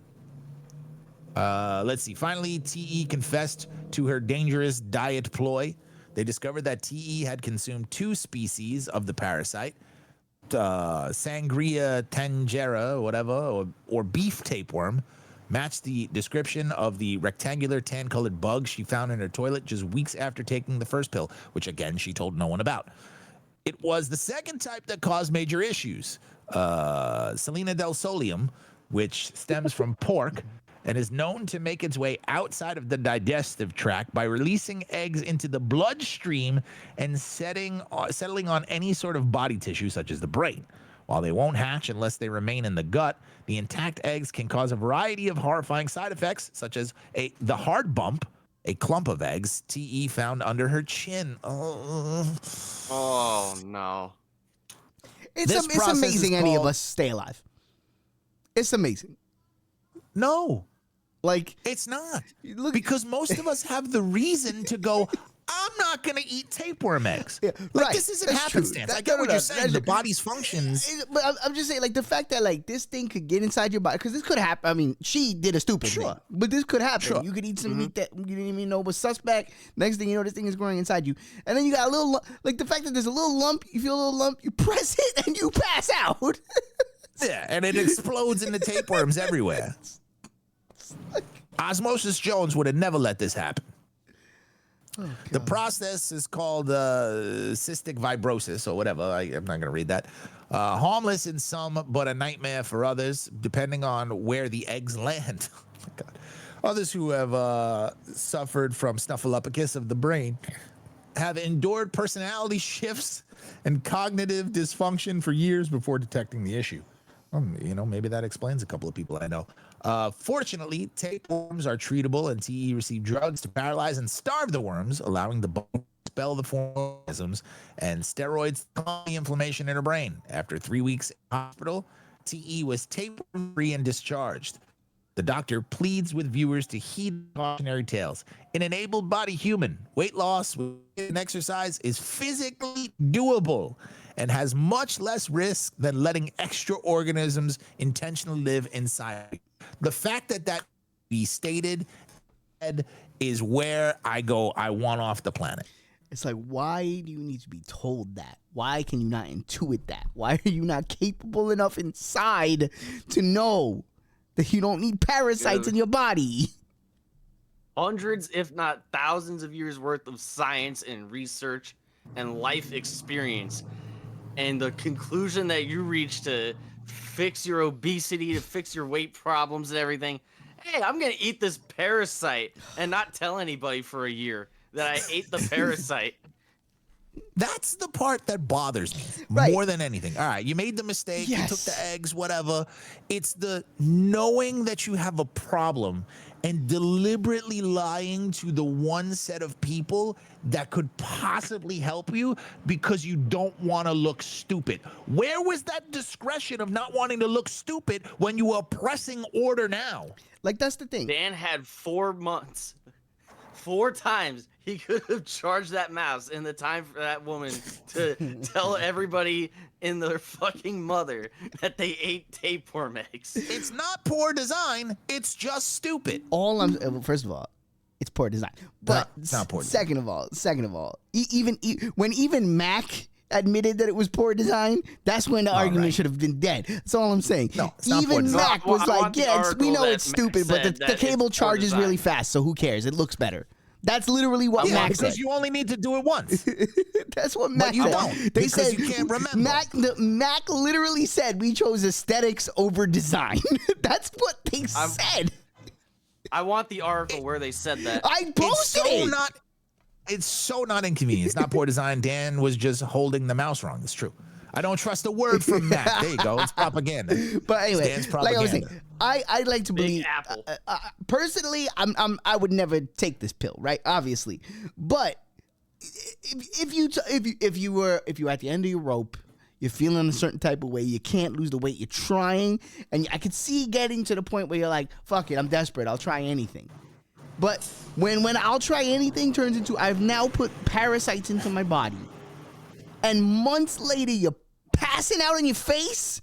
Let's see. Finally, TE confessed to her dangerous diet ploy. They discovered that TE had consumed 2 species of the parasite, Sangria tangera, whatever, or beef tapeworm, matched the description of the rectangular tan-colored bug she found in her toilet just weeks after taking the first pill, which, again, she told no one about. It was the second type that caused major issues. Selena del Solium, which stems from pork and is known to make its way outside of the digestive tract by releasing eggs into the bloodstream and settling on any sort of body tissue, such as the brain. While they won't hatch unless they remain in the gut, the intact eggs can cause a variety of horrifying side effects, such as the hard bump, a clump of eggs TE found under her chin. Oh no. It's amazing any of us stay alive. It's amazing. No. Like, it's not. Because most of us have the reason to go, I'm not going to eat tapeworm eggs. Yeah, like, right. this isn't happenstance. I get what you're saying. The body's functions. But I'm just saying, like, the fact that, like, this thing could get inside your body, because this could happen. I mean, she did a stupid thing, but this could happen. Sure. You could eat some meat that you didn't even know was suspect. Next thing you know, this thing is growing inside you. And then you got a little, like, the fact that there's a little lump, you feel a little lump, you press it, and you pass out. Yeah, and it explodes into tapeworms everywhere. Osmosis Jones would have never let this happen. Oh, the process is called cystic fibrosis or whatever. I'm not going to read that. Harmless in some, but a nightmare for others, depending on where the eggs land. Oh, my God. Others who have suffered from snuffleupagus of the brain have endured personality shifts and cognitive dysfunction for years before detecting the issue. Maybe that explains a couple of people I know. Fortunately, tapeworms are treatable, and TE received drugs to paralyze and starve the worms, allowing the bone to expel the organisms, and steroids to calm the inflammation in her brain. After 3 weeks in hospital, TE was tapeworm-free and discharged. The doctor pleads with viewers to heed cautionary tales. An able-bodied human, weight loss and exercise is physically doable and has much less risk than letting extra organisms intentionally live inside. The fact that be stated is where I go, I want off the planet. It's like, why do you need to be told that? Why can you not intuit that? Why are you not capable enough inside to know that you don't need parasites in your body? Hundreds, if not thousands of years worth of science and research and life experience. And the conclusion that you reach to fix your obesity, to fix your weight problems and everything. Hey, I'm gonna eat this parasite and not tell anybody for a year that I ate the parasite. That's the part that bothers me more than anything. All right, you made the mistake, you took the eggs, whatever. It's the knowing that you have a problem and deliberately lying to the one set of people that could possibly help you because you don't want to look stupid. Where was that discretion of not wanting to look stupid when you were pressing order now? Like, that's the thing. Dan had 4 months. 4 times he could have charged that mouse in the time for that woman to tell everybody in their fucking mother that they ate tapeworm eggs. It's not poor design. It's just stupid. First of all, it's poor design. But it's not poor design. Second of all, when even Mac admitted that it was poor design, that's when the argument should have been dead. That's all I'm saying. No, it's not poor even design. Mac was like, yeah, we know it's stupid, but the cable charges design. really fast, so who cares? It looks better. That's literally what Mac said. Because you only need to do it once. That's what Mac said. Don't, they because said you can't remember. Mac literally said we chose aesthetics over design. That's what they said. I want the article where they said that. I posted it. It's so not inconvenient. It's not poor design. Dan was just holding the mouse wrong. It's true. I don't trust a word from Mac. There you go. It's propaganda. But anyway, Dan's like I was propaganda. saying, I like to believe. Personally, I would never take this pill, right? Obviously, but if you were at the end of your rope, you're feeling a certain type of way, you can't lose the weight, you're trying, and I could see getting to the point where you're like, fuck it, I'm desperate, I'll try anything. But when I'll try anything turns into I've now put parasites into my body, and months later you're passing out on your face.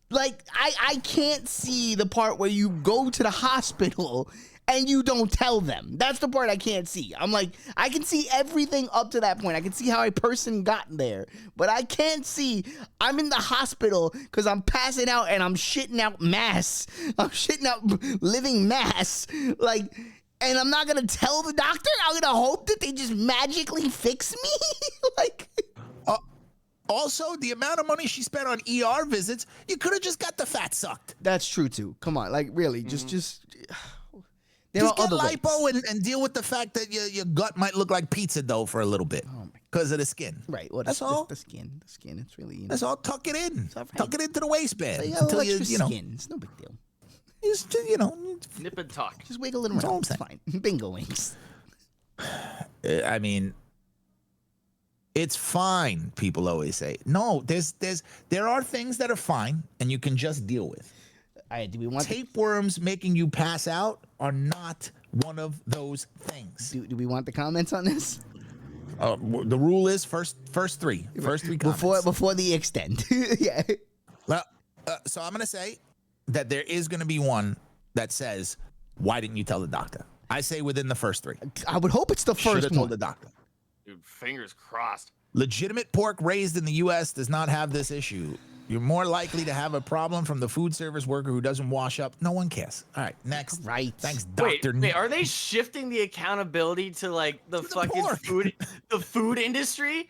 Like, I can't see the part where you go to the hospital and you don't tell them. That's the part I can't see. I'm like, I can see everything up to that point. I can see how a person got there. But I can't see I'm in the hospital because I'm passing out and I'm shitting out mass. I'm shitting out living mass. Like, and I'm not going to tell the doctor? I'm going to hope that they just magically fix me? Like... Also, the amount of money she spent on ER visits, you could have just got the fat sucked. That's true, too. Come on. Like, really, just get lipo and deal with the fact that your gut might look like pizza dough for a little bit because of the skin. Right. Well, that's all. The skin. It's really. That's all. Tuck it in. Right. Tuck it into the waistband So until you know. Skin. It's no big deal. It's just, nip and tuck. Just wiggle it around. It's fine. Bingo wings. I mean, it's fine. People always say no. There are things that are fine and you can just deal with. All right, do we want tapeworms making you pass out are not one of those things. Do we want the comments on this? The rule is first three comments before the extend. Yeah. Well, so I'm gonna say that there is gonna be one that says, "Why didn't you tell the doctor?" I say within the first 3. I would hope it's the first one. Told the doctor. Dude, fingers crossed. Legitimate pork raised in the U.S. does not have this issue. You're more likely to have a problem from the food service worker who doesn't wash up. No one cares. All right, next. Right. Thanks, Doctor. Wait, are they shifting the accountability to like the fucking food industry?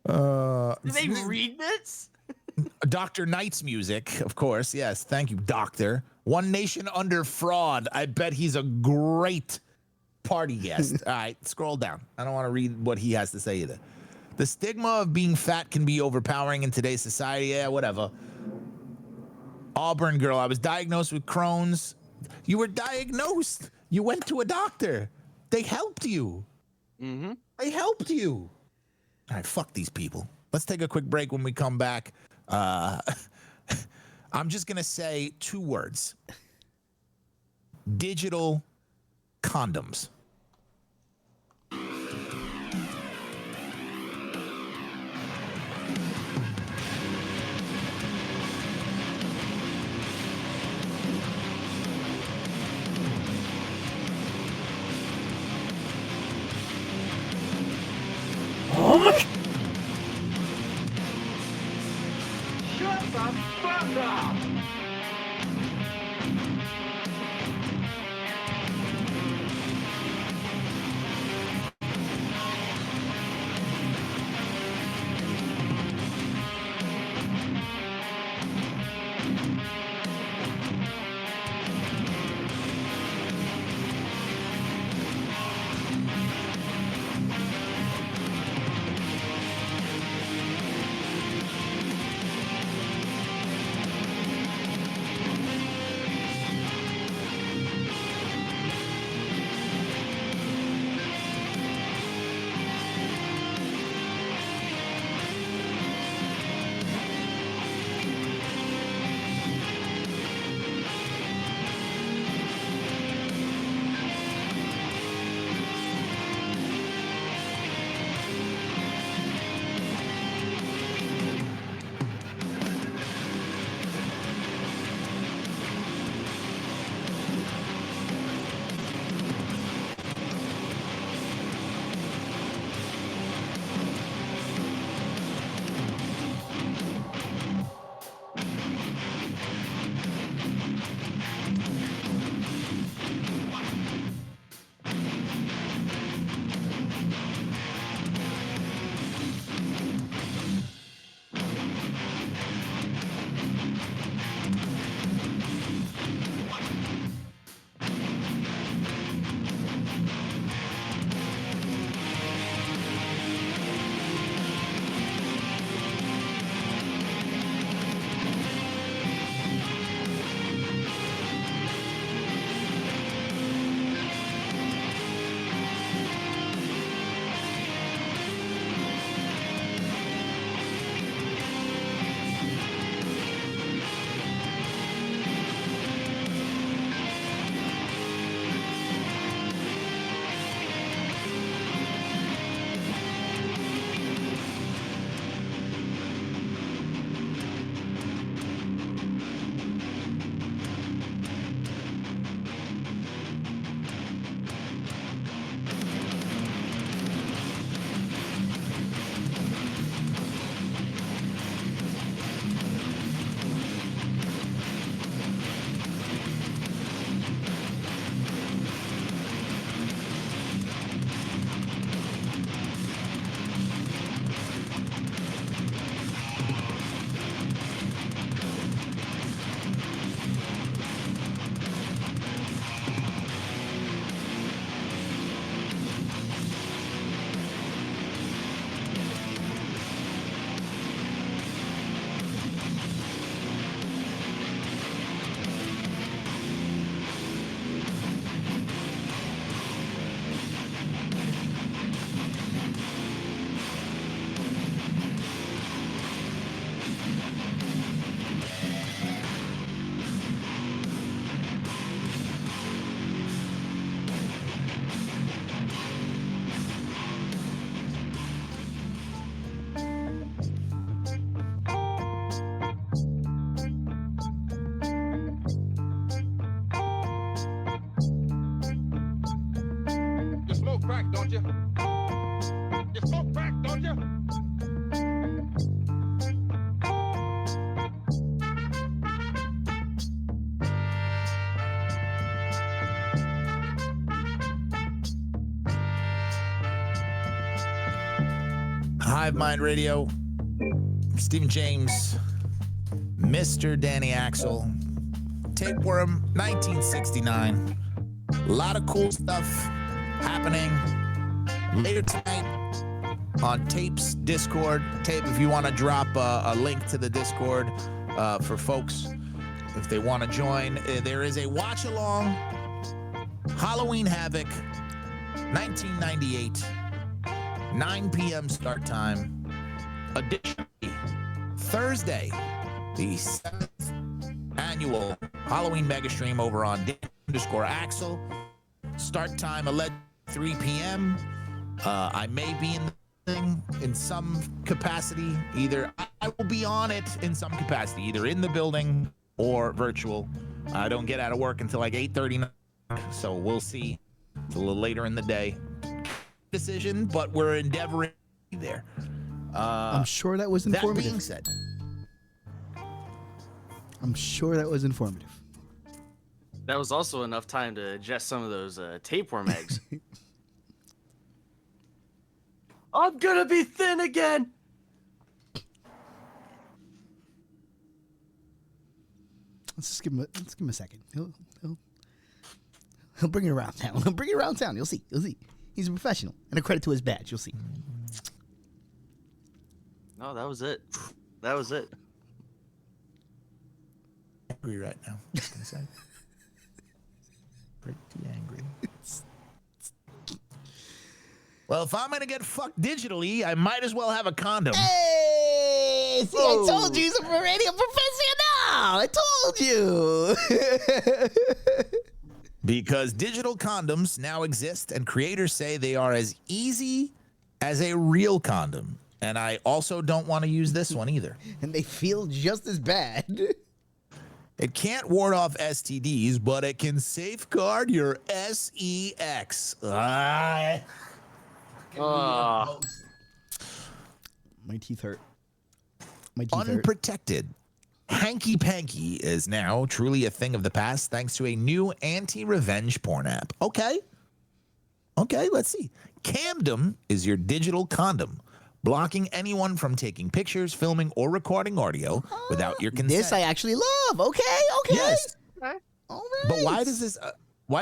Did they read this? Dr. Knight's music, of course. Yes, thank you, Doctor. One Nation Under Fraud. I bet he's a great party guest. All right, scroll down. I don't want to read what he has to say either. The stigma of being fat can be overpowering in today's society. Yeah, whatever. Auburn girl, I was diagnosed with Crohn's. You were diagnosed. You went to a doctor. They helped you. Mm-hmm. They helped you. All right, fuck these people. Let's take a quick break. When we come back, I'm just going to say 2 words. Digital condoms. Shut the fuck up! Hive Mind Radio. Stephen James. Mr. Danny Axel. Tapeworm, 1969. A lot of cool stuff happening later tonight on Tape's Discord. Tape, if you want to drop a link to the Discord for folks, if they want to join, there is a watch-along Halloween Havoc, 1998, 9 p.m. start time. Additionally, Thursday, the 7th annual Halloween mega stream over on _Axel. Start time 3 p.m. I may be in the thing in some capacity. Either I will be on it in some capacity, either in the building or virtual. I don't get out of work until like 8:39, so we'll see. It's a little later in the day. Decision, but we're endeavoring to be there. I'm sure that was informative. That being said, I'm sure that was informative. That was also enough time to adjust some of those tapeworm eggs. I'm gonna be thin again. Let's give him a second. He'll bring it around town. He'll bring it around town. You'll see. He's a professional, and a credit to his badge. You'll see. No, that was it. That was it. Angry right now. Just gonna say. Pretty angry. Well, if I'm gonna get fucked digitally, I might as well have a condom. Hey, see, I told you he's a radio professional. I told you. Because digital condoms now exist, and creators say they are as easy as a real condom. And I also don't want to use this one either. And they feel just as bad. It can't ward off STDs, but it can safeguard your sex. My teeth hurt. Unprotected. Hanky-panky is now truly a thing of the past thanks to a new anti-revenge porn app. Okay, let's see. Camdom is your digital condom, blocking anyone from taking pictures, filming, or recording audio without your consent. This I actually love. Okay. Yes. All right. But why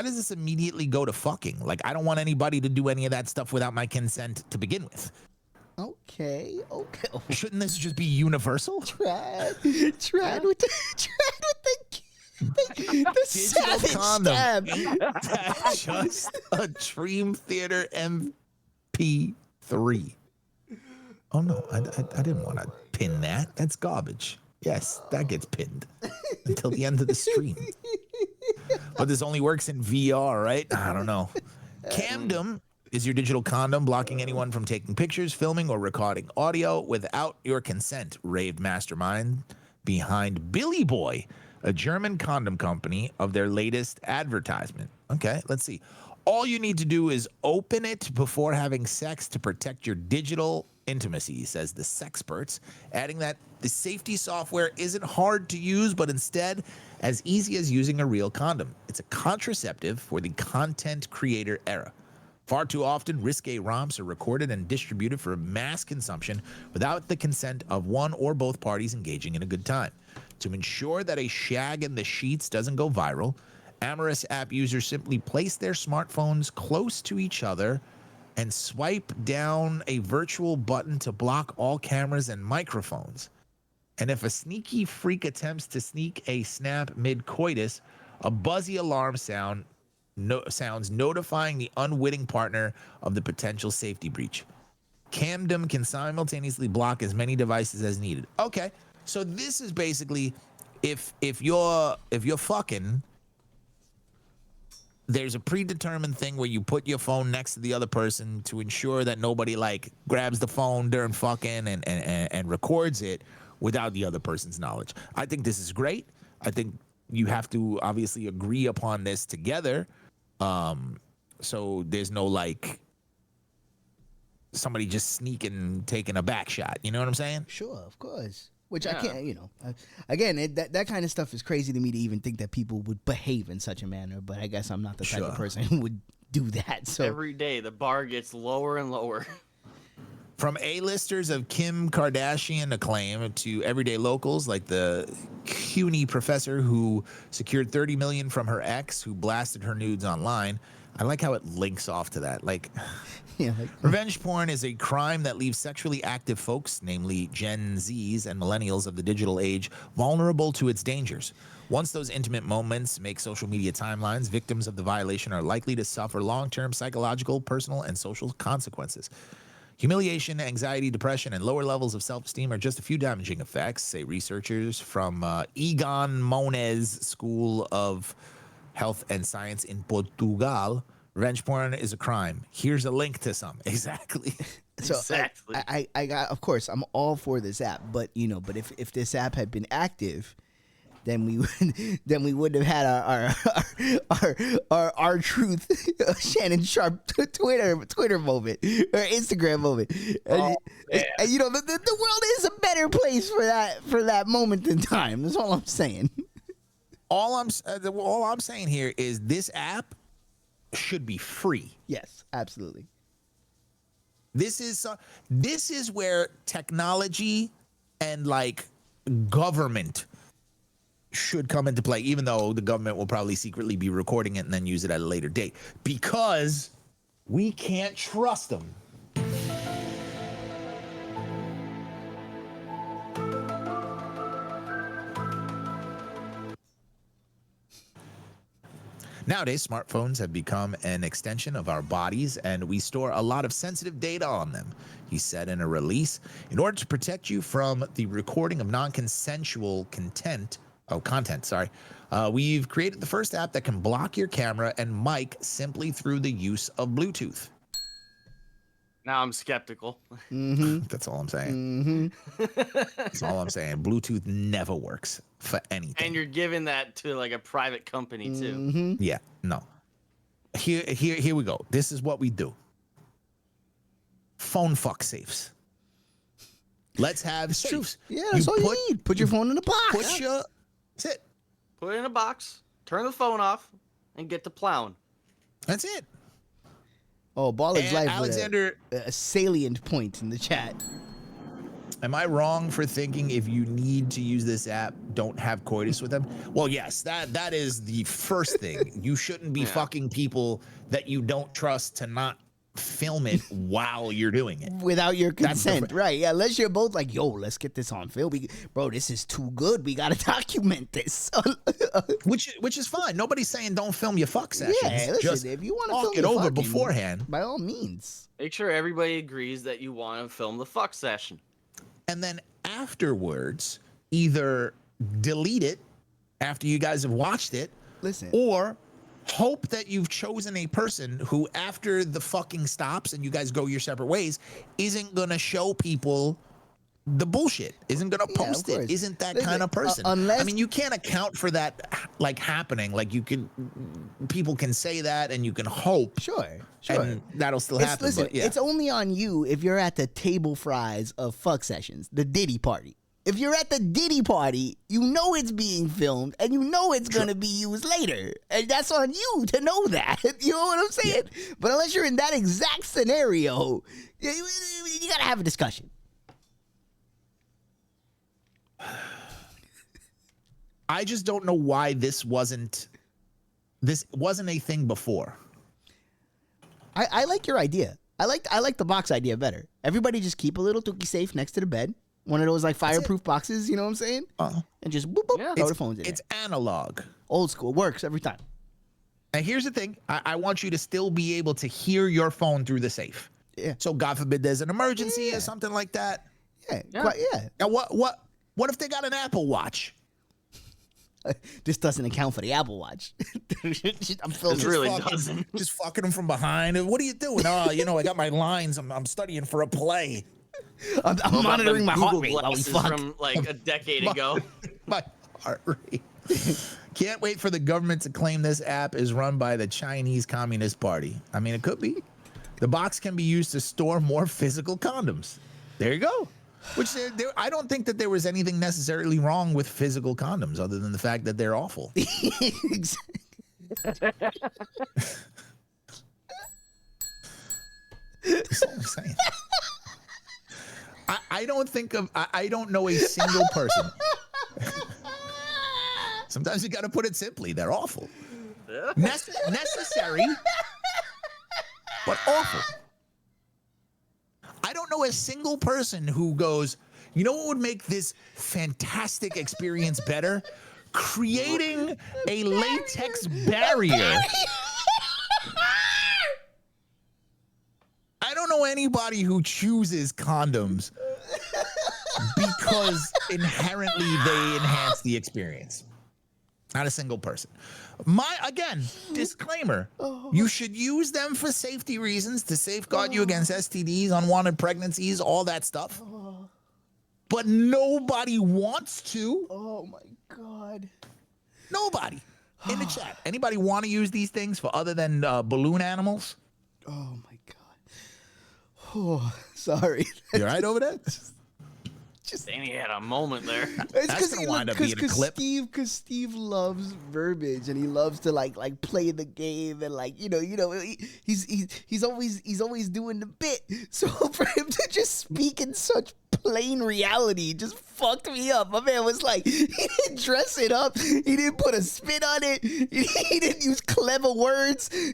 does this immediately go to fucking? Like, I don't want anybody to do any of that stuff without my consent to begin with. Okay. Shouldn't this just be universal? Trad with the Digital savage condom. stab. That's just a Dream Theater MP3. Oh no, I didn't want to pin that. That's garbage. Yes, that gets pinned until the end of the stream. But this only works in VR, right? I don't know. Camdom is your digital condom, blocking anyone from taking pictures, filming, or recording audio without your consent. Raved mastermind behind Billy Boy, a German condom company, of their latest advertisement. Okay, let's see. All you need to do is open it before having sex to protect your digital intimacy, says the sexperts, adding that the safety software isn't hard to use, but instead as easy as using a real condom. It's a contraceptive for the content creator era. Far too often, risque romps are recorded and distributed for mass consumption without the consent of one or both parties engaging in a good time. To ensure that a shag in the sheets doesn't go viral, amorous app users simply place their smartphones close to each other and swipe down a virtual button to block all cameras and microphones. And if a sneaky freak attempts to sneak a snap mid-coitus, a buzzy alarm sounds notifying the unwitting partner of the potential safety breach. Camdom can simultaneously block as many devices as needed. Okay, so this is basically if you're fucking, there's a predetermined thing where you put your phone next to the other person to ensure that nobody like grabs the phone during fucking and records it without the other person's knowledge. I think this is great. I think you have to obviously agree upon this together. So there's no like somebody just sneaking, taking a back shot. You know what I'm saying? Sure, of course. Which I can't, again, that kind of stuff is crazy to me to even think that people would behave in such a manner. But I guess I'm not the type of person who would do that. So every day the bar gets lower and lower. From A-listers of Kim Kardashian acclaim to everyday locals like the CUNY professor who secured $30 million from her ex who blasted her nudes online. I like how it links off to that. Like, Yeah, revenge porn is a crime that leaves sexually active folks, namely Gen Zs and millennials of the digital age, vulnerable to its dangers. Once those intimate moments make social media timelines, victims of the violation are likely to suffer long-term psychological, personal, and social consequences. Humiliation, anxiety, depression, and lower levels of self-esteem are just a few damaging effects, say researchers from Egon Moniz School of Health and Science in Portugal. Revenge porn is a crime. Here's a link to some. Exactly. So Exactly. I got, of course, I'm all for this app, but but if this app had been active, then we would have had our truth Shannon Sharp Twitter moment or Instagram moment. And the world is a better place for that moment in time. That's all I'm saying. All I'm saying here is this app should be free. Yes, absolutely. This is where technology and like government should come into play, even though the government will probably secretly be recording it and then use it at a later date because we can't trust them. Nowadays, smartphones have become an extension of our bodies, and we store a lot of sensitive data on them, he said in a release. In order to protect you from the recording of non-consensual content, we've created the first app that can block your camera and mic simply through the use of Bluetooth. Now I'm skeptical. That's all I'm saying. That's all I'm saying. Bluetooth never works for anything. And you're giving that to like a private company too. Yeah, no. Here we go. This is what we do. Phone fuck safes. Let's have safes. Yeah, that's all you need. Put your phone in the box. That's it. Put it in a box, turn the phone off, and get to plowing. That's it. Oh, Ballard's life Alexander, with a salient point in the chat. am I wrong for thinking if you need to use this app, don't have coitus with them? Well, yes, that is the first thing. You shouldn't be fucking people that you don't trust to not film it while you're doing it. Without your consent, right? Yeah, unless you're both like, yo, let's get this on film. Bro, this is too good. We got to document this. Which is fine. Nobody's saying don't film your fuck sessions. Yeah, listen, just if you want to talk film it your over fucking, beforehand. by all means. Make sure everybody agrees that you want to film the fuck session. And then afterwards, either delete it after you guys have watched it, Listen, or hope that you've chosen a person who, after the fucking stops and you guys go your separate ways, isn't gonna show people the bullshit, isn't gonna post it, isn't that kind of person. Unless, I mean, you can't account for that like happening. Like people can say that and you can hope. Sure. And that'll still happen. Listen, but yeah. it's only on you if you're at the table fries of fuck sessions, the Diddy party. If you're at the Diddy party, you know it's being filmed and you know it's going to be used later. And that's on you to know that. You know what I'm saying? Yeah. But unless you're in that exact scenario, you got to have a discussion. I just don't know why this wasn't a thing before. I like your idea. I like the box idea better. Everybody just keep a little Tookie safe next to the bed. One of those like fireproof boxes, you know what I'm saying? And just boop, boop, throw the phones in It's there. analog. Old school. Works every time. And here's the thing. I want you to still be able to hear your phone through the safe. Yeah. So God forbid there's an emergency or something like that. Yeah. Now what if they got an Apple Watch? This doesn't account for the Apple Watch. I'm filming. It really doesn't. Just fucking them from behind. What are you doing? Oh, I got my lines. I'm studying for a play. I'm monitoring my heart rate while we fuck. From like a decade ago. My heart rate. Can't wait for the government to claim this app is run by the Chinese Communist Party. I mean, it could be. The box can be used to store more physical condoms. There you go. Which I don't think that there was anything necessarily wrong with physical condoms other than the fact that they're awful. That's all I'm saying. I don't know a single person. Sometimes you got to put it simply. They're awful. Necessary, but awful. I don't know a single person who goes, you know what would make this fantastic experience better? Creating a latex barrier. I don't know anybody who chooses condoms because inherently they enhance the experience. Not a single person. Again, disclaimer, you should use them for safety reasons to safeguard you against STDs, unwanted pregnancies, all that stuff. But nobody wants to. Oh my God. Nobody. In the chat. Anybody want to use these things for other than balloon animals? Oh my God. Oh, sorry. You all right over there? Danny had a moment there. That's gonna wind up being a clip. Because Steve loves verbiage and he loves to like play the game and he's always doing the bit. So for him to just speak in such plain reality just fucked me up. My man was like, he didn't dress it up. He didn't put a spin on it. He didn't use clever words. He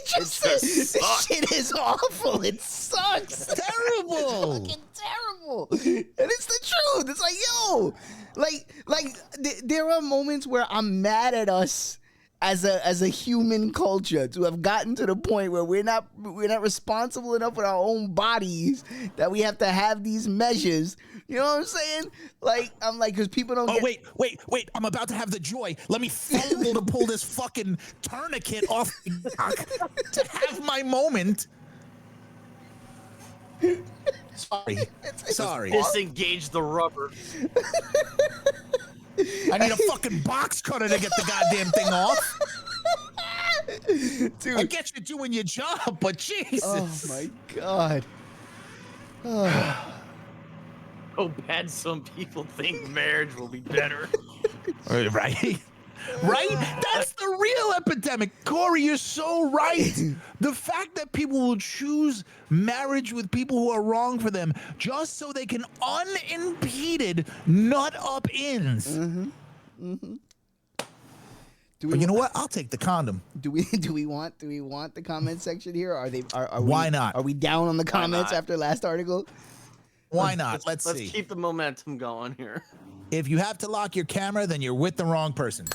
just said, this shit is awful. It sucks. It's terrible. It's fucking terrible. And it's the truth. It's like, yo, there are moments where I'm mad at us as a human culture to have gotten to the point where we're not responsible enough with our own bodies that we have to have these measures. You know what I'm saying? I'm like, because people don't. Oh, wait! I'm about to have the joy. Let me fumble to pull this fucking tourniquet off to have my moment. Sorry. Disengage the rubber. I need a fucking box cutter to get the goddamn thing off. Dude. I get you doing your job, but Jesus. Oh my God. Oh, bad some people think marriage will be better. Right? Right? That's the real epidemic. Corey, you're so right. The fact that people will choose marriage with people who are wrong for them just so they can unimpeded nut up ins. Mm-hmm. Mm-hmm. But you know what? I'll take the condom. Do we want the comment section here? Why not? Are we down on the comments after last article? Why not? Let's see. Let's keep the momentum going here. If you have to lock your camera, then you're with the wrong person.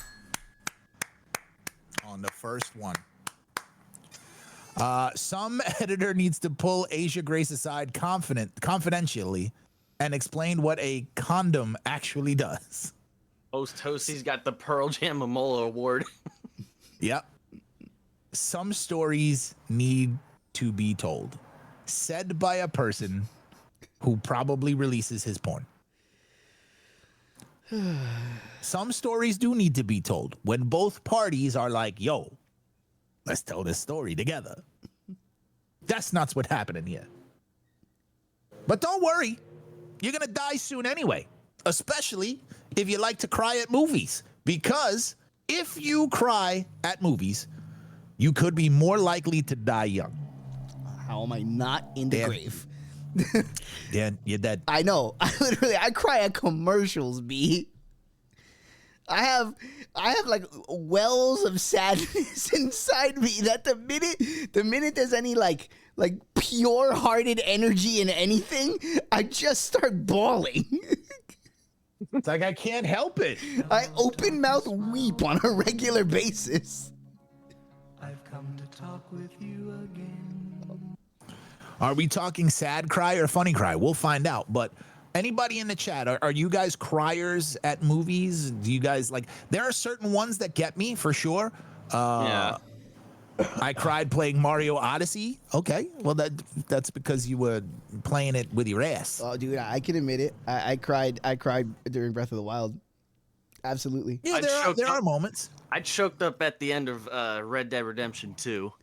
On the first one. Some editor needs to pull Asia Grace aside confidentially and explain what a condom actually does. Host Toasty's got the Pearl Jam Momola Award. Yep. Some stories need to be told. Said by a person who probably releases his porn. Some stories do need to be told when both parties are like, yo, let's tell this story together. That's not what's happening here. But don't worry. You're going to die soon anyway, especially if you like to cry at movies. Because if you cry at movies, you could be more likely to die young. How am I not in the grave? Dan, you're dead. I know. I cry at commercials, B. I have like wells of sadness inside me that the minute there's any like pure-hearted energy in anything, I just start bawling. It's like I can't help it. I open mouth weep on a regular basis. I've come to talk with you again. Are we talking sad cry or funny cry? We'll find out. But anybody in the chat, are you guys criers at movies? Do you guys like? There are certain ones that get me for sure. Yeah. I cried playing Mario Odyssey. Okay, well that's because you were playing it with your ass. Oh, dude, I can admit it. I cried during Breath of the Wild. Absolutely. Yeah, there are moments. I choked up at the end of Red Dead Redemption 2.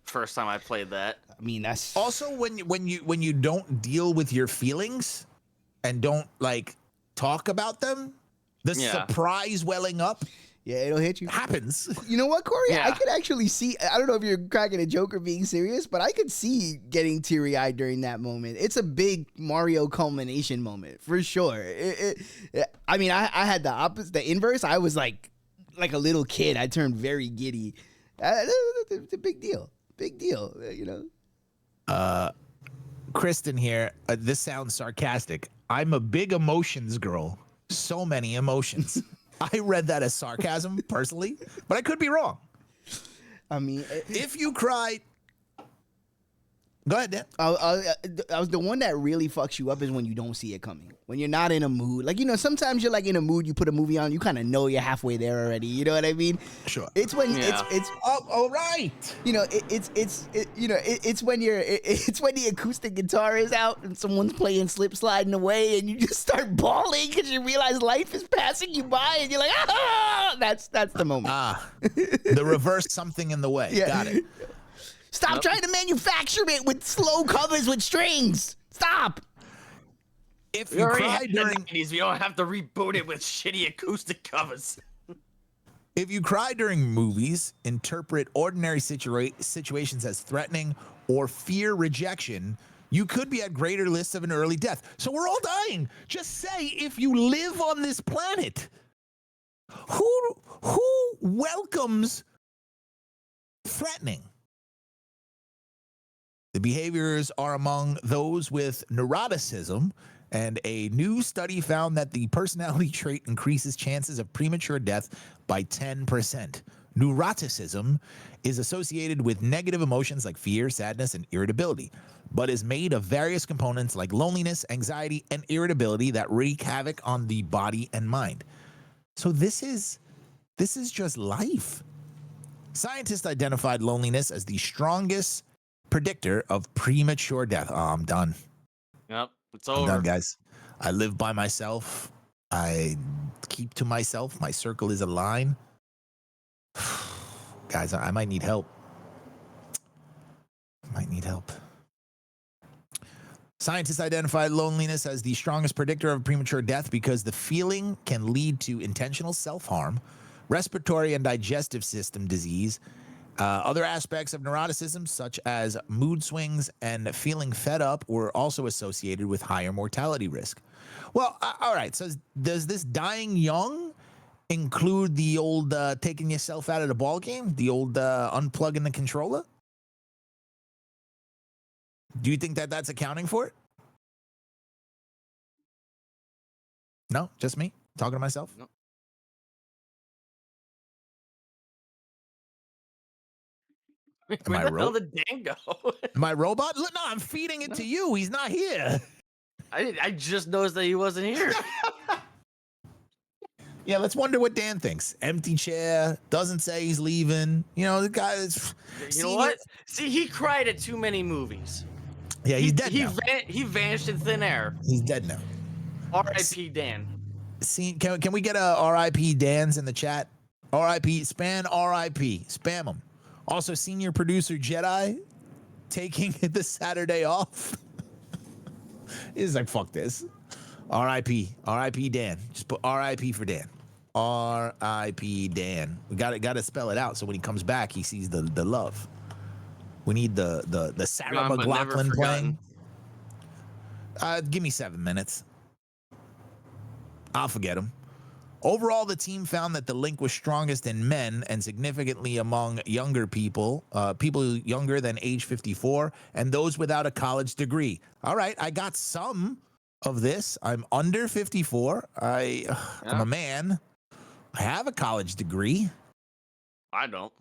First time I played that. I mean, that's also when you don't deal with your feelings and don't like talk about them, the surprise welling up. Yeah, it'll hit you. Happens. You know what, Corey? Yeah. I could actually see. I don't know if you're cracking a joke or being serious, but I could see getting teary-eyed during that moment. It's a big Mario culmination moment for sure. I mean, I had the opposite, the inverse. I was like a little kid. I turned very giddy. It's a big deal. Big deal. You know. Kristen here. This sounds sarcastic. I'm a big emotions girl. So many emotions. I read that as sarcasm personally, but I could be wrong. I mean, If you cried, go ahead, Dan. I was the one that really fucks you up is when you don't see it coming. When you're not in a mood. Like, you know, sometimes you're like in a mood, you put a movie on, you kind of know you're halfway there already. You know what I mean? Sure. It's when Yeah. it's all right. you know, it's when it's when the acoustic guitar is out and someone's playing Slip Sliding Away and you just start bawling because you realize life is passing you by and you're like, ah, that's the moment. The reverse something in the way. Yeah. Got it. Stop trying to manufacture it with slow covers with strings. Stop. If We you already cry had the during 90s. We don't have to reboot it with shitty acoustic covers. If you cry during movies, interpret ordinary situations as threatening or fear rejection, you could be at greater risk of an early death. So we're all dying. Just say if you live on this planet, who welcomes threatening? The behaviors are among those with neuroticism, and a new study found that the personality trait increases chances of premature death by 10%. Neuroticism is associated with negative emotions like fear, sadness, and irritability, but is made of various components like loneliness, anxiety, and irritability that wreak havoc on the body and mind. So this is just life. Scientists identified loneliness as the strongest predictor of premature death. Oh, I'm done. Yep, it's I'm over. done, guys. I live by myself. I keep to myself. My circle is a line. Guys, I might need help. Scientists identified loneliness as the strongest predictor of premature death because the feeling can lead to intentional self-harm, respiratory and digestive system disease. Other aspects of neuroticism, such as mood swings and feeling fed up, were also associated with higher mortality risk. Well, all right. So does this dying young include the old taking yourself out of the ball game, the old unplugging the controller? Do you think that that's accounting for it? No, just me talking to myself. No. Am I Where the hell did Dan go? Am I a robot? Look, no, I'm feeding it to you. He's not here. I just noticed that he wasn't here. Yeah, let's wonder what Dan thinks. Empty chair, doesn't say he's leaving. You know, the guy is. You know what? See, he cried at too many movies. Yeah, he's dead now. He vanished in thin air. He's dead now. R.I.P. Dan. See, can we get a R.I.P. Dan's in the chat? R.I.P. Span R.I.P. Spam him. Also, senior producer Jedi taking the Saturday off. He's like, fuck this. R.I.P. R.I.P. Dan. Just put R.I.P. for Dan. R.I.P. Dan. We got to spell it out so when he comes back, he sees the love. We need the Sarah Gone but never McLachlan forgotten. playing. Give me 7 minutes. I'll forget him. Overall, the team found that the link was strongest in men and significantly among younger people, people younger than age 54, and those without a college degree. All right, I got some of this. I'm under 54. I'm a man. I have a college degree. I don't.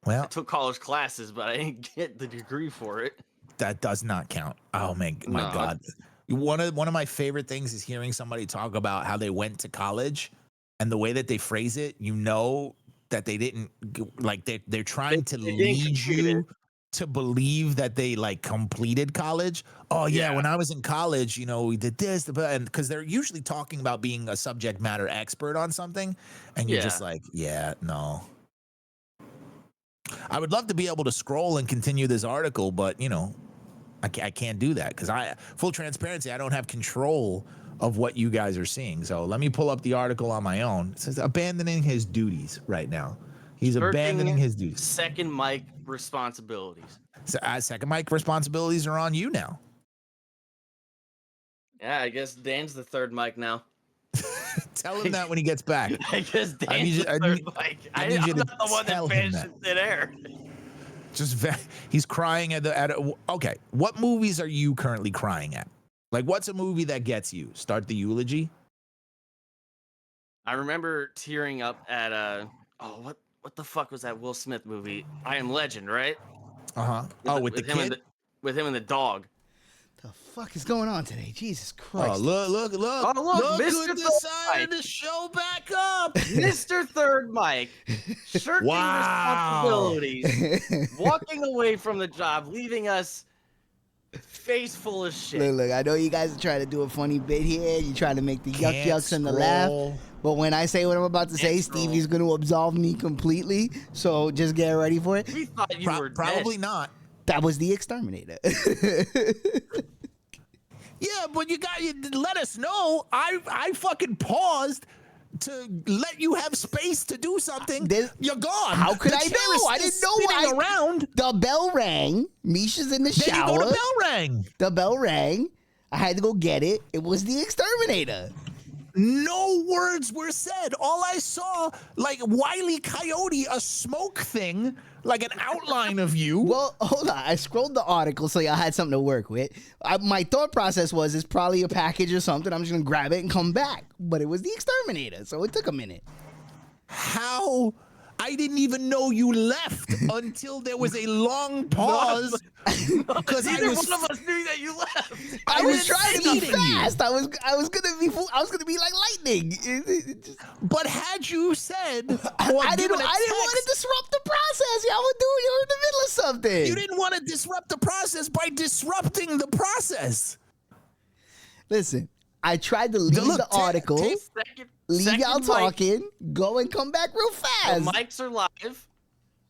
Well, I took college classes, but I didn't get the degree for it. that does not count. Oh my No. God. One of my favorite things is hearing somebody talk about how they went to college, and the way that they phrase it, you know that they didn't, like, they're trying to They didn't lead complete you it. to believe that they like completed college. Oh yeah, Yeah. when I was in college, you know, we did this, and because they're usually talking about being a subject matter expert on something, and you're just Yeah. like, yeah, no. I would love to be able to scroll and continue this article, but you know, I can't do that because full transparency, I don't have control of what you guys are seeing. So let me pull up the article on my own. It says abandoning his duties right now. He's abandoning his duties. Second mic responsibilities. So, second mic responsibilities are on you now. Yeah, I guess Dan's the third mic now. Tell him that when he gets back. I guess Dan's the third mic. I'm not the one that vanished in thin air. He's crying okay. What movies are you currently crying at? Like, what's a movie that gets you? Start the eulogy. I remember tearing up at what the fuck was that Will Smith movie? I Am Legend, right? With the kid? With him and the dog. The fuck is going on today? Jesus Christ! Oh, look! Oh, look, Mr. Mr. Who decided to show back up. Mr. Third Mike, shirking responsibilities, walking away from the job, leaving us face full of shit. Look! I know you guys are trying to do a funny bit here. You're trying to make the yucks and the laugh. But when I say what I'm about to say, Stevie's going to absolve me completely. So just get ready for it. We thought you were probably dead. not. That was the exterminator. Yeah, but you let us know. I fucking paused to let you have space to do something. You're gone. How could I know? I didn't know why. Around. The bell rang. Misha's in the shower. The bell rang. The bell rang. I had to go get it. It was the exterminator. No words were said. All I saw, like Wile E. Coyote, a smoke thing, like an outline of you. Well, hold on. I scrolled the article so y'all had something to work with. My thought process was it's probably a package or something. I'm just going to grab it and come back. But it was the exterminator, so it took a minute. How? I didn't even know you left until there was a long pause. Because neither one of us knew that you left. I was trying to be fast. I was gonna be like lightning. But had you said, I didn't want to disrupt the process. Y'all were in the middle of something. You didn't want to disrupt the process by disrupting the process. Listen, I tried to leave the article, leave y'all talking, go and come back real fast. The mics are live.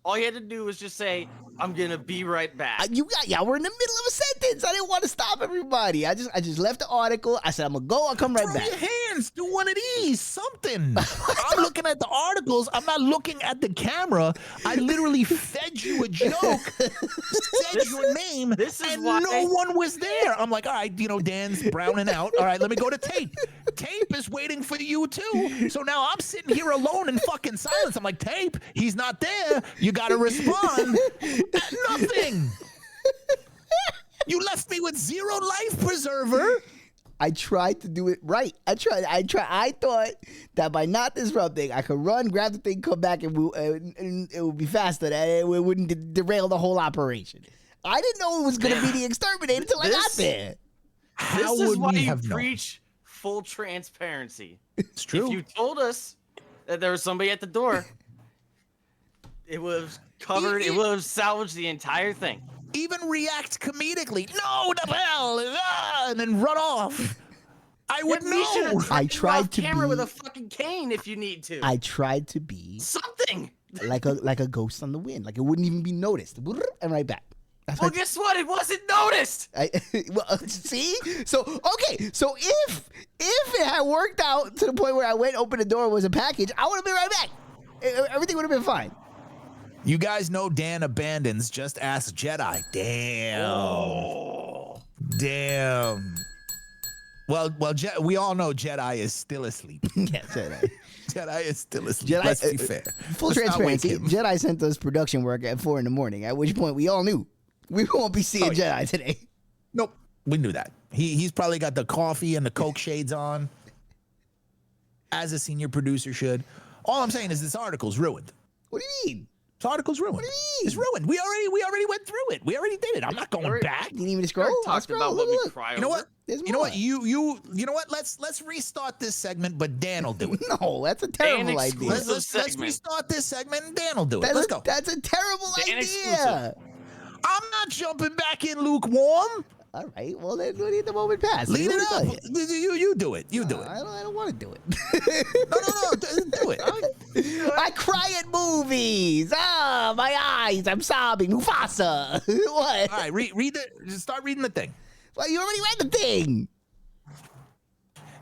All you had to do was just say, "I'm gonna be right back." Y'all were in the middle of a sentence. I didn't want to stop everybody. I just left the article. I said, "I'm gonna go. I'll come right back." Throw your hands. Do one of these. Something. I'm looking at the articles. I'm not looking at the camera. I literally fed you a joke, said your name, and no one was there. I'm like, all right, Dan's browning out. All right, let me go to Tape. Tape is waiting for you too. So now I'm sitting here alone in fucking silence. I'm like, Tape, he's not there. You got to respond. Nothing. You left me with 0 life preserver. I tried to do it right. I thought that by not disrupting, I could run, grab the thing, come back, and it would be faster. That it wouldn't derail the whole operation. I didn't know it was going to be the exterminator until I got there. How this is would why we you have known? preach full transparency. It's true. If you told us that there was somebody at the door, it would have covered. It would have salvaged the entire thing. Even react comedically. No, the bell, and then run off. I would know. I tried to camera be with a fucking cane if you need to. I tried to be something like a ghost on the wind, like it wouldn't even be noticed, and right back. Well, guess what? It wasn't noticed. See? So okay. So if it had worked out to the point where I went, opened the door, was a package, I would have been right back. Everything would have been fine. You guys know Dan abandons. Just ask Jedi. Damn. Oh. Damn. Well, we all know Jedi is still asleep. Yeah, Jedi. Jedi is still asleep. Let's be fair. Full transparency. Jedi sent us production work at 4 a.m. At which point we all knew we won't be seeing Jedi today. Nope, we knew that. He's probably got the coffee and the Coke shades on, as a senior producer should. All I'm saying is this article's ruined. What do you mean? This article's ruined. What do you mean? It's ruined. We already went through it. We already did it. I'm not going back. Didn't even scroll. Talked about what we cry over. You know what? There's You know more. what? You know what? Let's restart this segment, but Dan will do it. No, that's a terrible idea. Let's restart this segment and Dan will do it. Let's go. That's a terrible Dan idea. exclusive. I'm not jumping back in lukewarm. All right. Well, then let the moment pass. Lead it up. You do it. You do it. I don't want to do it. No. Do it. I cry at movies. Ah, my eyes. I'm sobbing. Mufasa. What? All right. Start reading the thing. Well, you already read the thing.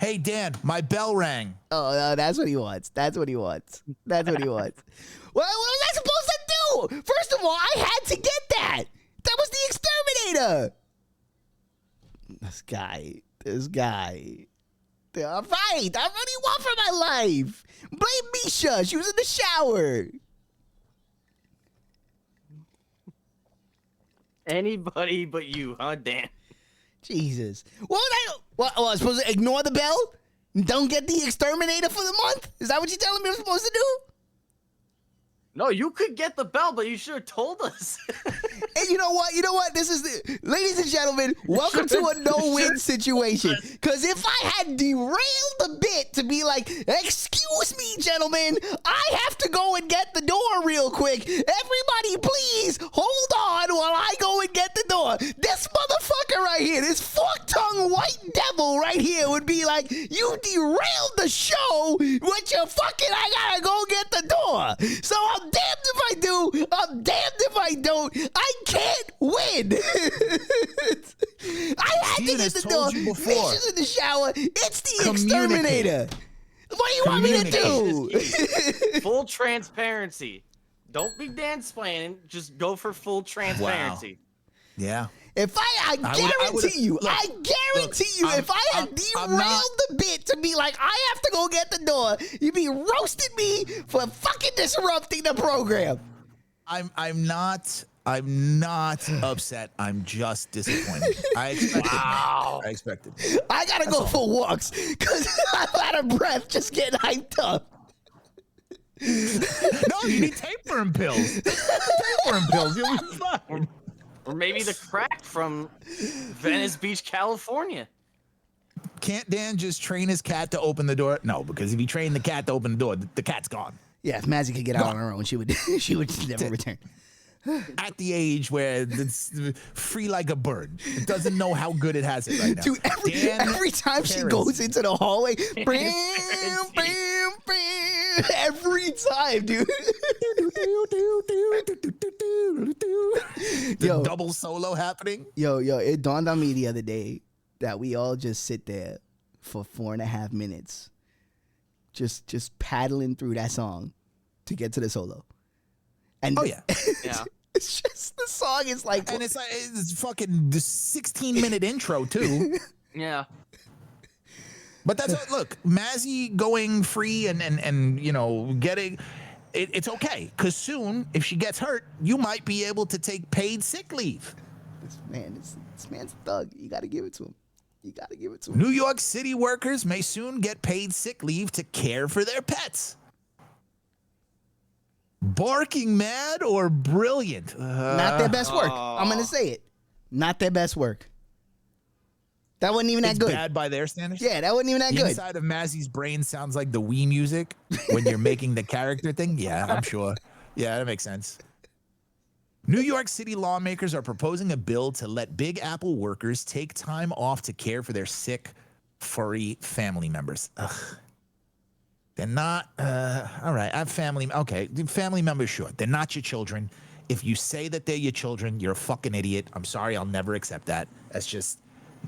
Hey, Dan, my bell rang. Oh, no, that's what he wants. That's what he wants. That's what he wants. Well, what was I supposed to do? First of all, I had to get that. That was the exterminator. This guy. All right, what do you want from my life? Blame Misha. She was in the shower. Anybody but you, huh, Dan? Jesus. What was I supposed to ignore the bell? Don't get the exterminator for the month? Is that what you're telling me I'm supposed to do? No, you could get the bell, but you should have told us. And you know what? This is ladies and gentlemen, welcome to a no-win situation. Because if I had derailed a bit to be like, excuse me, gentlemen, I have to go and get the door real quick. Everybody, please hold on while I go and get the door. This motherfucker right here, this fork-tongued white devil right here would be like, you derailed the show with your fucking, I gotta go get the door. So I'm damned if I do, I'm damned if I don't. I can't win. I had to get the door. Misha's in the shower. It's the exterminator. What do you want me to do? Full transparency. Don't be dansplaining. Just go for full transparency. Wow. Yeah. If I guarantee you, if I had derailed the bit to be like, I have to go get the door, you'd be roasting me for fucking disrupting the program. I'm not upset. I'm just disappointed. I expected. I gotta go for walks because I'm out of breath just getting hyped up. No, you need tapeworm pills. Tapeworm pills. You'll be fine. Or maybe the crack from Venice Beach, California. Can't Dan just train his cat to open the door? No, because if he trained the cat to open the door, the cat's gone. Yeah, if Mazzy could get out on her own, she would never return. At the age where it's free like a bird. It doesn't know how good it has it right now. Dude, every time she goes into the hallway, bam, bam, bam, every time, dude. The double solo happening. Yo, it dawned on me the other day that we all just sit there for 4.5 minutes, just paddling through that song to get to the solo. And yeah. It's just the song is like, and it's fucking the 16-minute intro too. Yeah. But that's what, look, Mazzy going free and you know getting it's okay because soon if she gets hurt, you might be able to take paid sick leave. This man's a thug. You got to give it to him. New York City workers may soon get paid sick leave to care for their pets. Barking mad or brilliant? Not their best work. I'm gonna say it. Not their best work. That wasn't even that good. Bad by their standards. Yeah, that wasn't even that the good. Inside of Mazzy's brain sounds like the Wii music when you're making the character thing. Yeah, I'm sure. Yeah, that makes sense. New York City lawmakers are proposing a bill to let Big Apple workers take time off to care for their sick, furry family members. Ugh. They're not, all right, I have family, okay, family members, sure. They're not your children. If you say that they're your children, you're a fucking idiot. I'm sorry, I'll never accept that. That's just,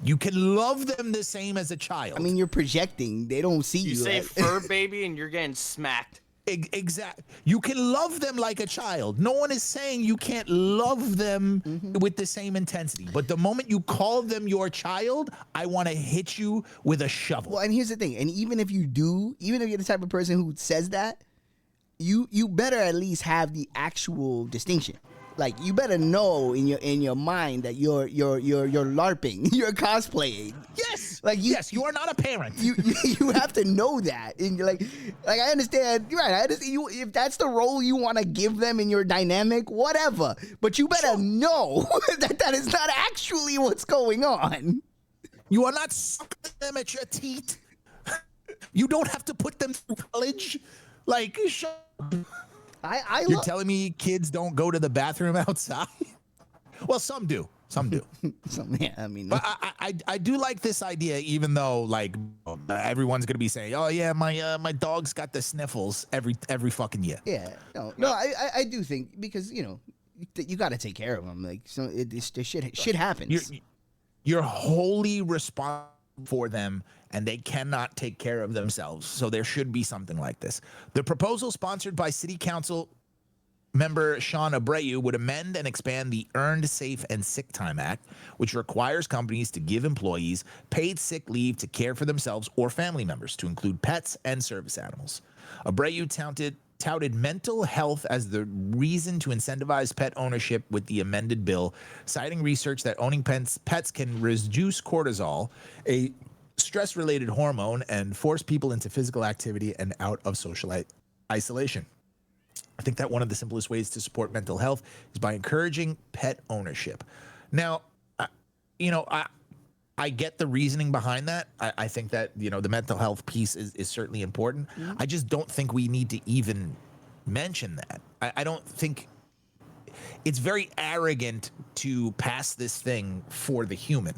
you can love them the same as a child. I mean, you're projecting. They don't see you. You say fur baby and you're getting smacked. Exactly. You can love them like a child. No one is saying you can't love them with the same intensity. But the moment you call them your child, I want to hit you with a shovel. Well, and here's the thing. And even if you're the type of person who says that, you better at least have the actual distinction. Like, you better know in your mind that you're LARPing, you're cosplaying. Yes. Like yes, you are not a parent. You have to know that, and you're like I understand. You're right. I understand you if that's the role you want to give them in your dynamic, whatever. But you better know that is not actually what's going on. You are not sucking them at your teeth. You don't have to put them through college. Like, shut up. You're telling me kids don't go to the bathroom outside? Well, some do. Yeah, I mean, but I do like this idea, even though like everyone's gonna be saying, "Oh yeah, my dog's got the sniffles every fucking year." Yeah, no, I do think because you got to take care of them. Like, so this shit happens. You're wholly responsible for them, and they cannot take care of themselves. So there should be something like this. The proposal, sponsored by City Council member Sean Abreu, would amend and expand the Earned Safe and Sick Time Act, which requires companies to give employees paid sick leave to care for themselves or family members, to include pets and service animals. Abreu touted mental health as the reason to incentivize pet ownership with the amended bill, citing research that owning pets can reduce cortisol, a stress-related hormone, and force people into physical activity and out of social isolation. I think that one of the simplest ways to support mental health is by encouraging pet ownership. Now, I get the reasoning behind that. I think that, the mental health piece is certainly important. Mm-hmm. I just don't think we need to even mention that. I don't think it's very arrogant to pass this thing for the human.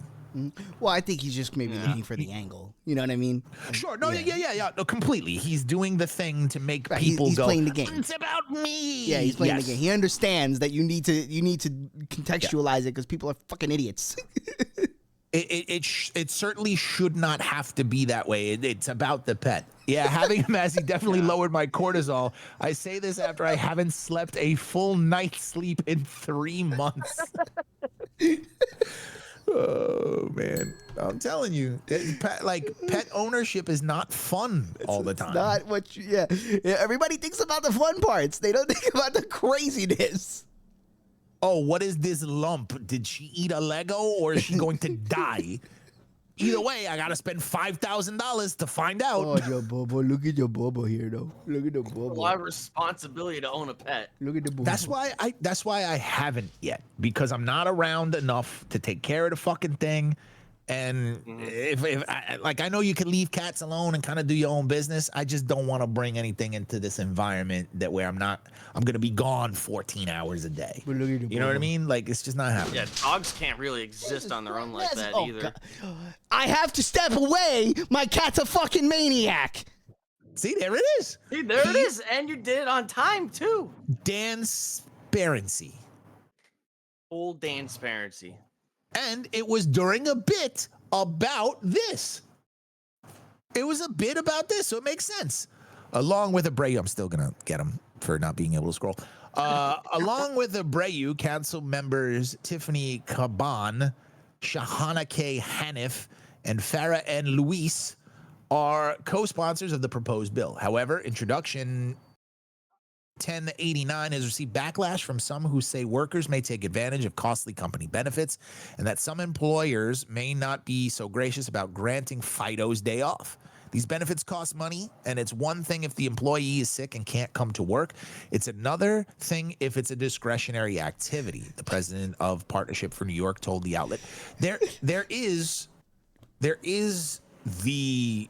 Well, I think he's just maybe looking for the angle. You know what I mean? Sure. No, yeah. No, completely. He's doing the thing to make people he's go, playing the game. It's about me. Yeah, he's playing the game. He understands that you need to contextualize it because people are fucking idiots. It certainly should not have to be that way. It's about the pet. Yeah, having him as he definitely lowered my cortisol. I say this after I haven't slept a full night's sleep in 3 months. Oh man, I'm telling you, pet ownership is not fun all the time. Not what? Everybody thinks about the fun parts. They don't think about the craziness. Oh, what is this lump? Did she eat a Lego or is she going to die? Either way, I gotta spend $5,000 to find out. Oh, your Bobo! Look at your Bobo here, though. Look at the Bobo. A lot of responsibility to own a pet. Look at the Bobo. That's why I haven't yet, because I'm not around enough to take care of the fucking thing. And if I know you can leave cats alone and kind of do your own business, I just don't want to bring anything into this environment where I'm going to be gone 14 hours a day. You know what I mean? Like, it's just not happening. Yeah, dogs can't really exist on their own like that either. God. I have to step away. My cat's a fucking maniac. See, there it is. See, there it is. And you did it on time, too. Transparency. Old transparency. And it was during a bit about this. It was a bit about this, so it makes sense. Along with Abreu, I'm still going to get him for not being able to scroll. Along with Abreu, council members Tiffany Caban, Shahana K. Hanif, and Farah N. Luis are co-sponsors of the proposed bill. However, introduction 1089 has received backlash from some who say workers may take advantage of costly company benefits and that some employers may not be so gracious about granting Fido's day off. These benefits cost money, and it's one thing if the employee is sick and can't come to work. It's another thing if it's a discretionary activity. The president of Partnership for New York told the outlet. There is the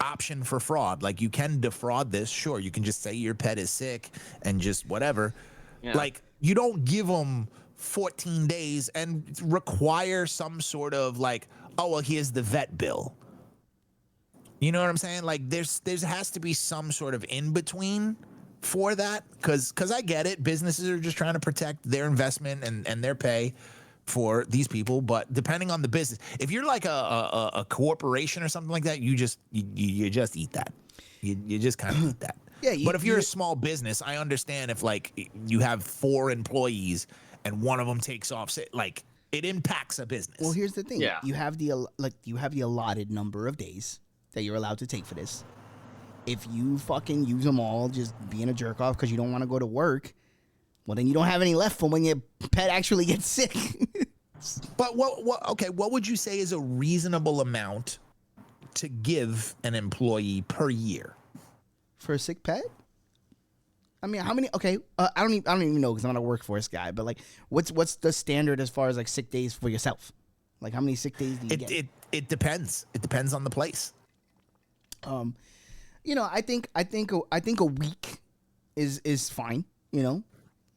option for fraud. Like, you can defraud this. Sure, you can just say your pet is sick and just whatever. Yeah. Like, you don't give them 14 days and require some sort of like, oh, well, here's the vet bill. You know what I'm saying? Like, there has to be some sort of in between for that, because I get it. Businesses are just trying to protect their investment and their pay for these people, but depending on the business, if you're like a corporation or something like that, you just eat that. You just kind of eat that. Yeah. But if you're a small business, I understand if like you have 4 employees and one of them takes off, like it impacts a business. Well, here's the thing. Yeah. You have the allotted number of days that you're allowed to take for this. If you fucking use them all just being a jerk off because you don't want to go to work, well, then you don't have any left for when your pet actually gets sick. But what would you say is a reasonable amount to give an employee per year for a sick pet? I mean, how many? Okay, I don't even know because I'm not a workforce guy. But like, what's the standard as far as like sick days for yourself? Like, how many sick days do you get? It depends. It depends on the place. I think a week is fine.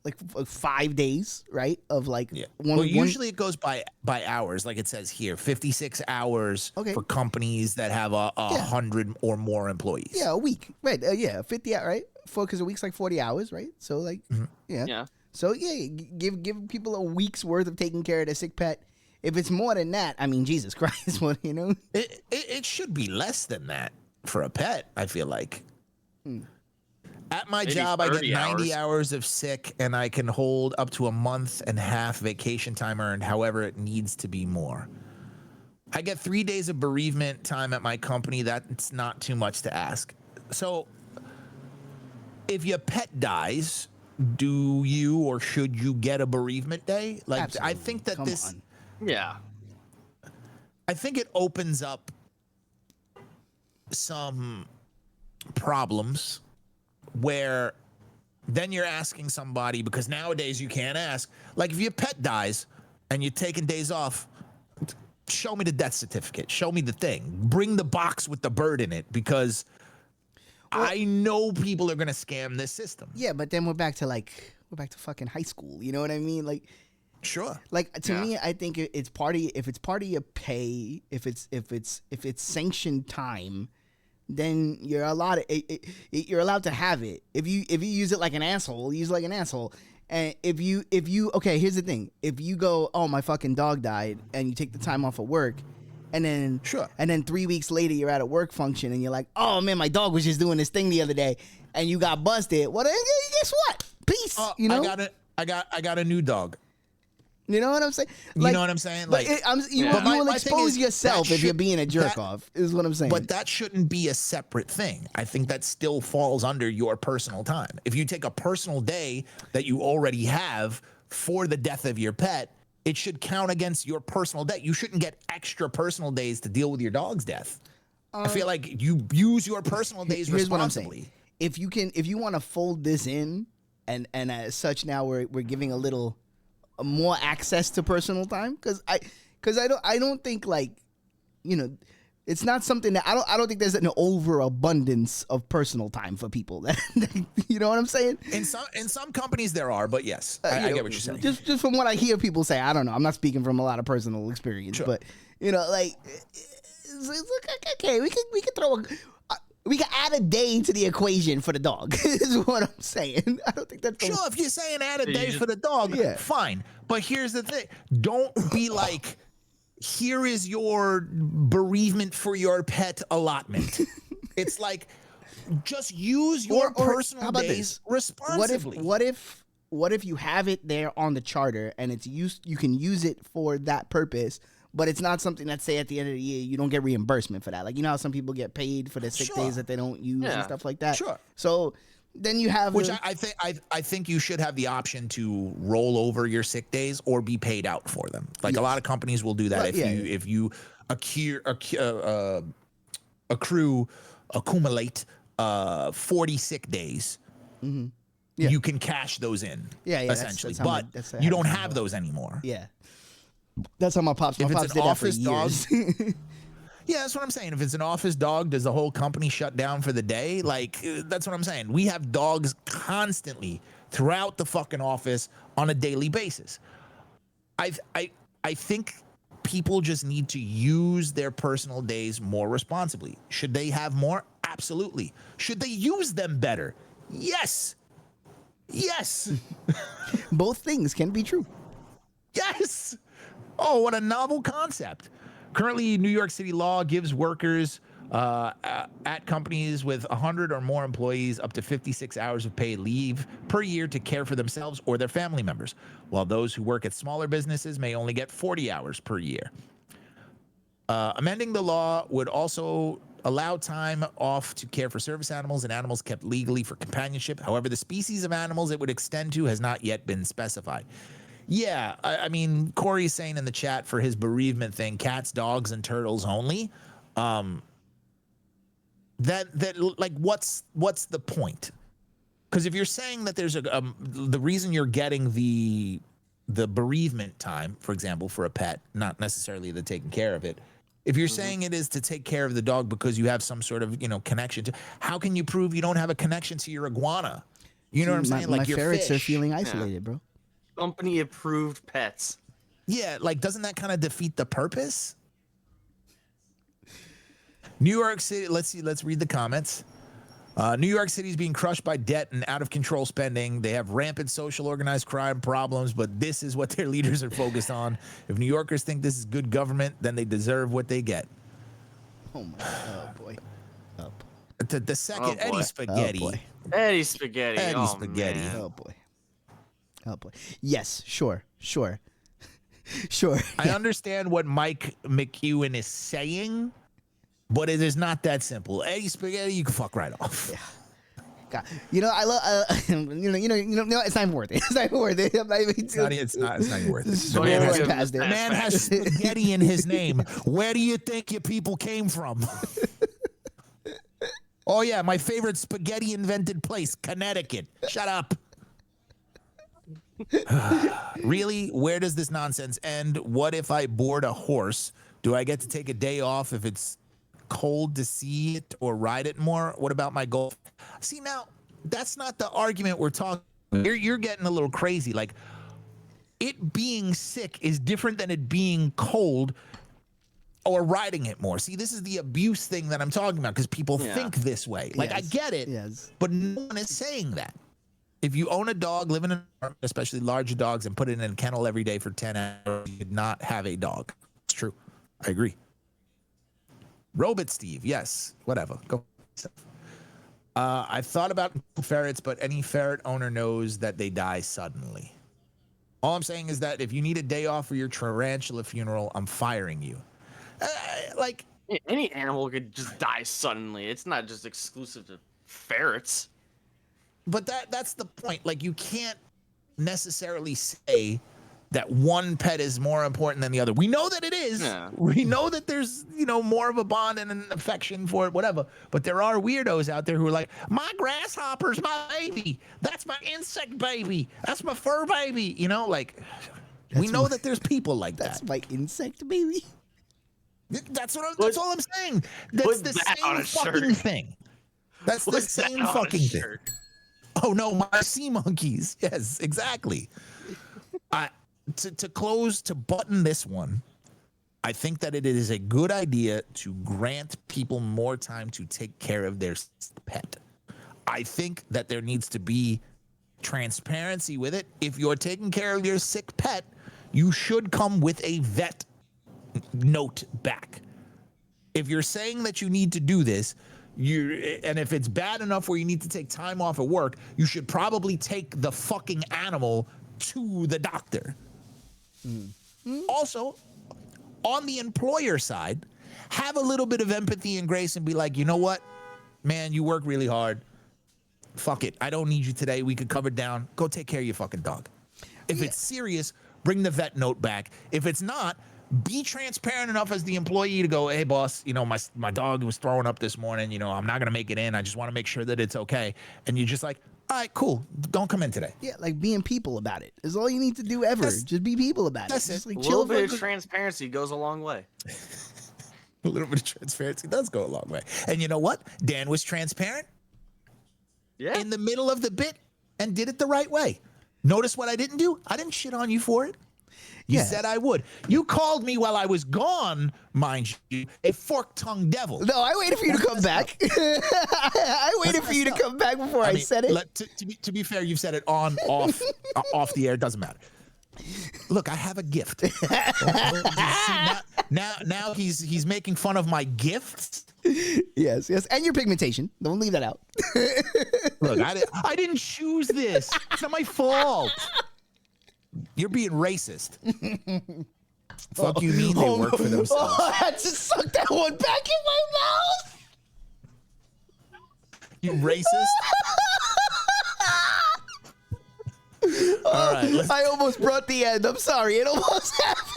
Like 5 days, right? Of like usually it goes by hours, like it says here, 56 hours for companies that have 100 or more employees. Yeah, a week, right? 50, right? Because a week's like 40 hours, right? So like, yeah. So yeah, give people a week's worth of taking care of their sick pet. if it's more than that, I mean, Jesus Christ, what, you know? It should be less than that for a pet, I feel like. At my Maybe job, I get 30 90 hours of sick, and I can hold up to a month and a half vacation time earned. However, it needs to be more. I get 3 days of bereavement time at my company. That's not too much to ask. So if your pet dies, do you or should you get a bereavement day? Like, Absolutely. I think that Come this, on. Yeah. I think it opens up some problems where then you're asking somebody, because nowadays you can't ask, like if your pet dies and you're taking days off, show me the death certificate, show me the thing, bring the box with the bird in it, because I know people are going to scam this system. Yeah, but then we're back to fucking high school. You know what I mean? Like, sure. Like to me, I think it's part of if it's part of your pay, if it's sanctioned time, then you're allowed to have it. If you use it like an asshole, use it like an asshole. And if you okay, here's the thing: if you go, oh, my fucking dog died, and you take the time off of work, and then sure, and then 3 weeks later you're at a work function and you're like, oh man, my dog was just doing this thing the other day, and you got busted. Well, then, guess what? Peace. You know, I got a new dog. You know what I'm saying? Like, you know what I'm saying? Like, you will expose yourself if you're being a jerk off, is what I'm saying. But that shouldn't be a separate thing. I think that still falls under your personal time. If you take a personal day that you already have for the death of your pet, it should count against your personal day. You shouldn't get extra personal days to deal with your dog's death. I feel like you use your personal days responsibly. If you want to fold this in, and as such, now we're giving a little more access to personal time, because I don't think, like, you know, it's not something that I don't think there's an overabundance of personal time for people. That you know what I'm saying? In some companies there are, but yes, I get what you're saying. Just from what I hear people say, I don't know. I'm not speaking from a lot of personal experience, sure. But you know, like, it's okay, we could throw we can add a day to the equation for the dog. Is what I'm saying. I don't think that's sure. If you're saying add a day for the dog, fine. But here's the thing: don't be like, here is your bereavement for your pet allotment. It's like, just use your personal days responsibly. What if you have it there on the charter and it's used? You can use it for that purpose. But it's not something that, say, at the end of the year, you don't get reimbursement for that. Like, you know how some people get paid for the sick days that they don't use and stuff like that? Sure. So then you have... Which I think you should have the option to roll over your sick days or be paid out for them. Like, a lot of companies will do that. If you accumulate 40 sick days, you can cash those in, essentially. But you don't have those anymore. Yeah. That's how my pops did that for years. Yeah, that's what I'm saying. If it's an office dog, does the whole company shut down for the day? Like, that's what I'm saying. We have dogs constantly throughout the fucking office on a daily basis. I think people just need to use their personal days more responsibly. Should they have more? Absolutely. Should they use them better? Yes. Yes. Both things can be true. Yes. Oh, what a novel concept. Currently, New York City law gives workers at companies with 100 or more employees up to 56 hours of paid leave per year to care for themselves or their family members, while those who work at smaller businesses may only get 40 hours per year. Amending the law would also allow time off to care for service animals and animals kept legally for companionship. However, the species of animals it would extend to has not yet been specified. Yeah, I mean, Corey's saying in the chat for his bereavement thing, cats, dogs, and turtles only. Like, what's the point? Because if you're saying that there's the reason you're getting the bereavement time, for example, for a pet, not necessarily the taking care of it. If you're saying it is to take care of the dog because you have some sort of, connection to, how can you prove you don't have a connection to your iguana? You know what I'm saying? Like, my ferrets are feeling isolated, bro. Company approved pets. Yeah, like, doesn't that kind of defeat the purpose? New York City, let's read the comments. New York City is being crushed by debt and out of control spending. They have rampant social organized crime problems, but this is what their leaders are focused on. If New Yorkers think this is good government, then they deserve what they get. Oh my, oh boy. Oh, The second Eddie Spaghetti. Oh boy. Eddie Spaghetti. Eddie Spaghetti. Man. Oh boy. Oh boy. Yes, sure. Sure. I understand what Mike McEwen is saying, but it is not that simple. Eddie Spaghetti, you can fuck right off. Yeah. God. You know, I love. It's not even worth it. It's not even worth it. It's not even worth it. Don't even Man, give him has, the man has spaghetti in his name. Where do you think your people came from? Oh yeah, my favorite spaghetti invented place, Connecticut. Shut up. Really? Where does this nonsense end? What if I board a horse? Do I get to take a day off if it's cold to see it or ride it more? What about my golf? See, now that's not the argument we're talking. You're getting a little crazy. Like, it being sick is different than it being cold or riding it more. See, this is the abuse thing that I'm talking about, because people think this way. Like, I get it, but no one is saying that. If you own a dog, live in an apartment, especially larger dogs, and put it in a kennel every day for 10 hours, you could not have a dog. It's true. I agree. Robot Steve, yes, whatever. Go. I thought about ferrets, but any ferret owner knows that they die suddenly. All I'm saying is that if you need a day off for your tarantula funeral, I'm firing you. Like, any animal could just die suddenly. It's not just exclusive to ferrets. But that's the point. Like, you can't necessarily say that one pet is more important than the other. We know that it is. Yeah. We know that there's, more of a bond and an affection for it, whatever. But there are weirdos out there who are like, my grasshopper's my baby. That's my insect baby. That's my fur baby. We know that there's people like that. That's my insect baby. That's all I'm saying. That's the same fucking thing. That's the same fucking thing. Oh no, my sea monkeys. Yes, exactly. To button this one, I think that it is a good idea to grant people more time to take care of their pet. I think that there needs to be transparency with it. If you're taking care of your sick pet, you should come with a vet note back. If you're saying that you need to do this, and if it's bad enough where you need to take time off of work, you should probably take the fucking animal to the doctor. Also, on the employer side, have a little bit of empathy and grace and be like, you know what, man, you work really hard. Fuck it. I don't need you today. We could cover it down. Go take care of your fucking dog. If it's serious, bring the vet note back. If it's not, be transparent enough as the employee to go, hey, boss, my dog was throwing up this morning. I'm not going to make it in. I just want to make sure that it's okay. And you're just like, all right, cool. Don't come in today. Yeah, like being people about it is all you need to do ever. Just be people about it. Just like a little bit of transparency goes a long way. A little bit of transparency does go a long way. And you know what? Dan was transparent in the middle of the bit and did it the right way. Notice what I didn't do? I didn't shit on you for it. You said I would. You called me while I was gone, mind you, a fork-tongued devil. No, I waited for you to come back. I waited for you to come back before I said it. To be fair, you've said it on, off the air. It doesn't matter. Look, I have a gift. Now he's making fun of my gifts. Yes, and your pigmentation. Don't leave that out. Look, I didn't choose this. It's not my fault. You're being racist. Fuck you mean they work for themselves. Oh, I had to suck that one back in my mouth. You racist. All right. I almost brought the end. I'm sorry. It almost happened.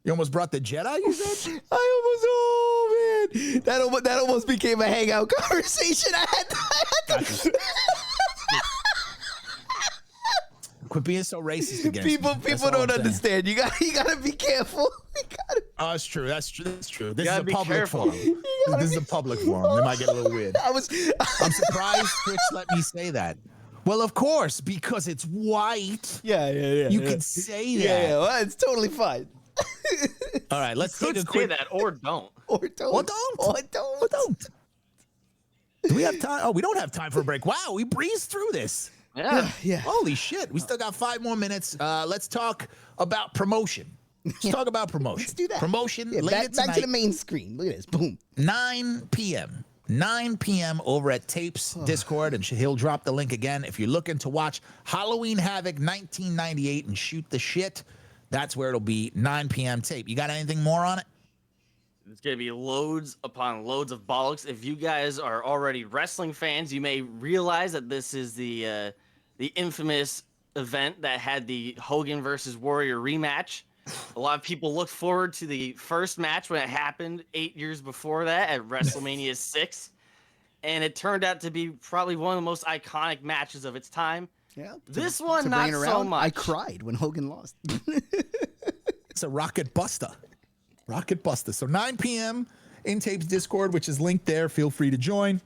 You almost brought the Jedi, you said? Oh, man. That almost became a hangout conversation. I had to Quit being so racist again. People don't understand. You gotta be careful. Oh, that's true. That's true. This is a public forum. This is a public forum. It might get a little weird. I'm surprised Twitch let me say that. Well, of course, because it's white. Yeah. You can say that. Yeah. Well, it's totally fine. All right, let's take a quick. Say that or don't. Or don't. Do we have time? Oh, we don't have time for a break. Wow, we breezed through this. Yeah. Holy shit. We still got 5 more minutes. Let's talk about promotion. Let's talk about promotion. Let's do that. Promotion Yeah, later back to tonight, the main screen. Look at this. Boom. 9 p.m. 9 p.m. over at Tapes Discord, and he'll drop the link again. If you're looking to watch Halloween Havoc 1998 and shoot the shit, that's where it'll be, 9 p.m. Tape. You got anything more on it? It's going to be loads upon loads of bollocks. If you guys are already wrestling fans, you may realize that this is the infamous event that had the Hogan versus Warrior rematch. A lot of people look forward to the first match when it happened 8 years before that at WrestleMania 6. And it turned out to be probably one of the most iconic matches of its time. Yeah. This one, not so much. I cried when Hogan lost. It's a rocket buster. Rocket buster. So 9 p.m. in Tapes Discord, which is linked there. Feel free to join.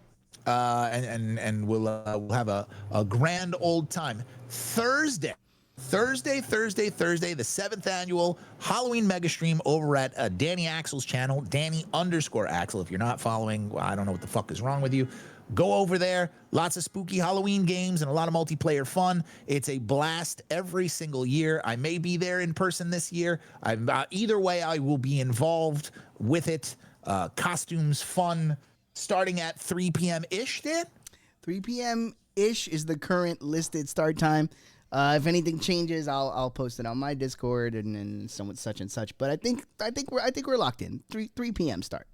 And we'll have a grand old time. Thursday, the 7th annual Halloween mega stream over at Danny Axel's channel, Danny_Axel. If you're not following, well, I don't know what the fuck is wrong with you. Go over there. Lots of spooky Halloween games and a lot of multiplayer fun. It's a blast every single year. I may be there in person this year. Either way, I will be involved with it. Costumes, fun, starting at 3 p.m.-ish, Dan? 3 p.m.-ish is the current listed start time. If anything changes, I'll post it on my Discord and such and such. But I think we're locked in. 3 p.m. start.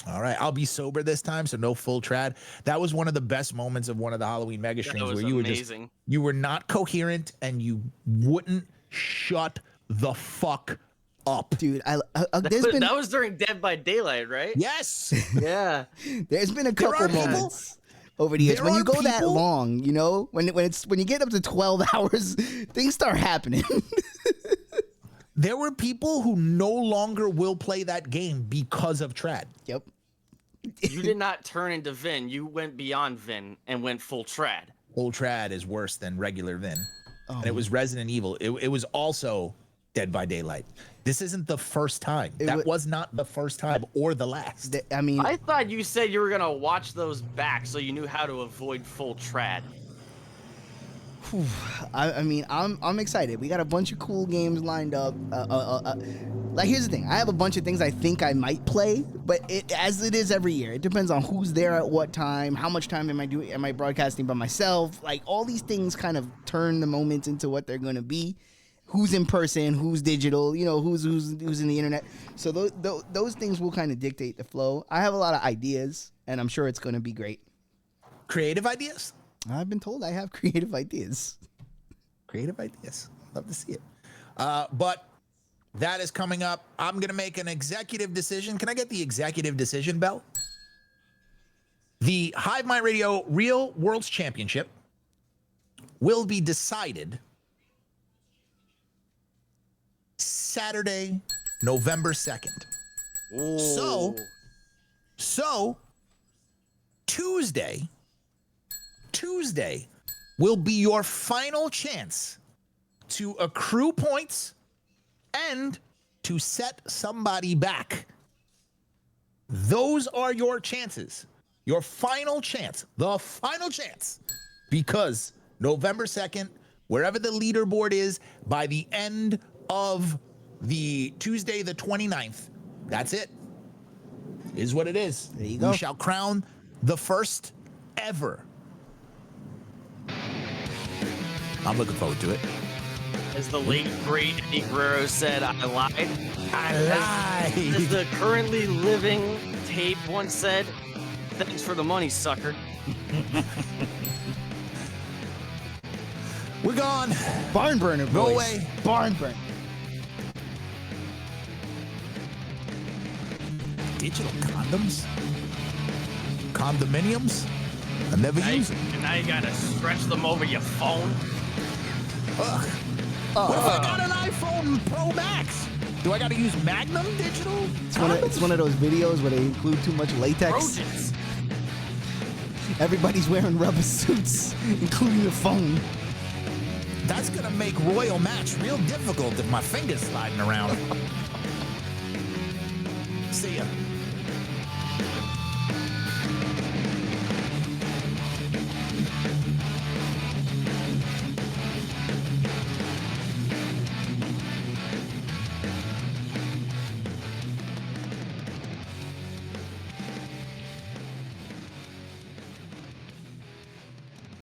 All right, I'll be sober this time, so no full trad. That was one of the best moments of one of the Halloween mega streams where you were not coherent and you wouldn't shut the fuck up, dude. That was during Dead by Daylight, right? Yes. Yeah. There's been a couple moments over the years when you go that long, you know, when you get up to 12 hours, things start happening. There were people who no longer will play that game because of trad. Yep. You did not turn into Vin. You went beyond Vin and went full trad. Full trad is worse than regular Vin. And it was Resident Evil. It was also Dead by Daylight. This isn't the first time. That was not the first time or the last. I mean, I thought you said you were going to watch those back so you knew how to avoid full trad. I mean, I'm excited. We got a bunch of cool games lined up. Like, here's the thing. I have a bunch of things I think I might play, but as it is every year, it depends on who's there at what time, how much time am I broadcasting by myself. Like, all these things kind of turn the moments into what they're going to be. Who's in person, who's digital, you know, who's in the internet. So those things will kind of dictate the flow. I have a lot of ideas, and I'm sure it's going to be great. Creative ideas? I've been told I have creative ideas. Creative ideas. Love to see it. But that is coming up. I'm going to make an executive decision. Can I get the executive decision bell? The Hive Mind Radio Real Worlds Championship will be decided Saturday, November 2nd. Ooh. So Tuesday will be your final chance to accrue points and to set somebody back. Those are your chances. Your final chance. The final chance. Because November 2nd, wherever the leaderboard is, by the end of the Tuesday, the 29th, that's it. Is what it is. There you go. We shall crown the first ever. I'm looking forward to it. As the late great Eddie Guerrero said, I lied. As the currently living Tape once said, thanks for the money, sucker. We're gone. Barn burner, boys. Go away. Barn burner. Digital condoms? Condominiums? I never use them. And now you gotta stretch them over your phone. Ugh. What if I got an iPhone Pro Max? Do I gotta use Magnum Digital? It's one of those videos where they include too much latex. Trojans. Everybody's wearing rubber suits, including the phone. That's gonna make Royal Match real difficult if my finger's sliding around. See ya.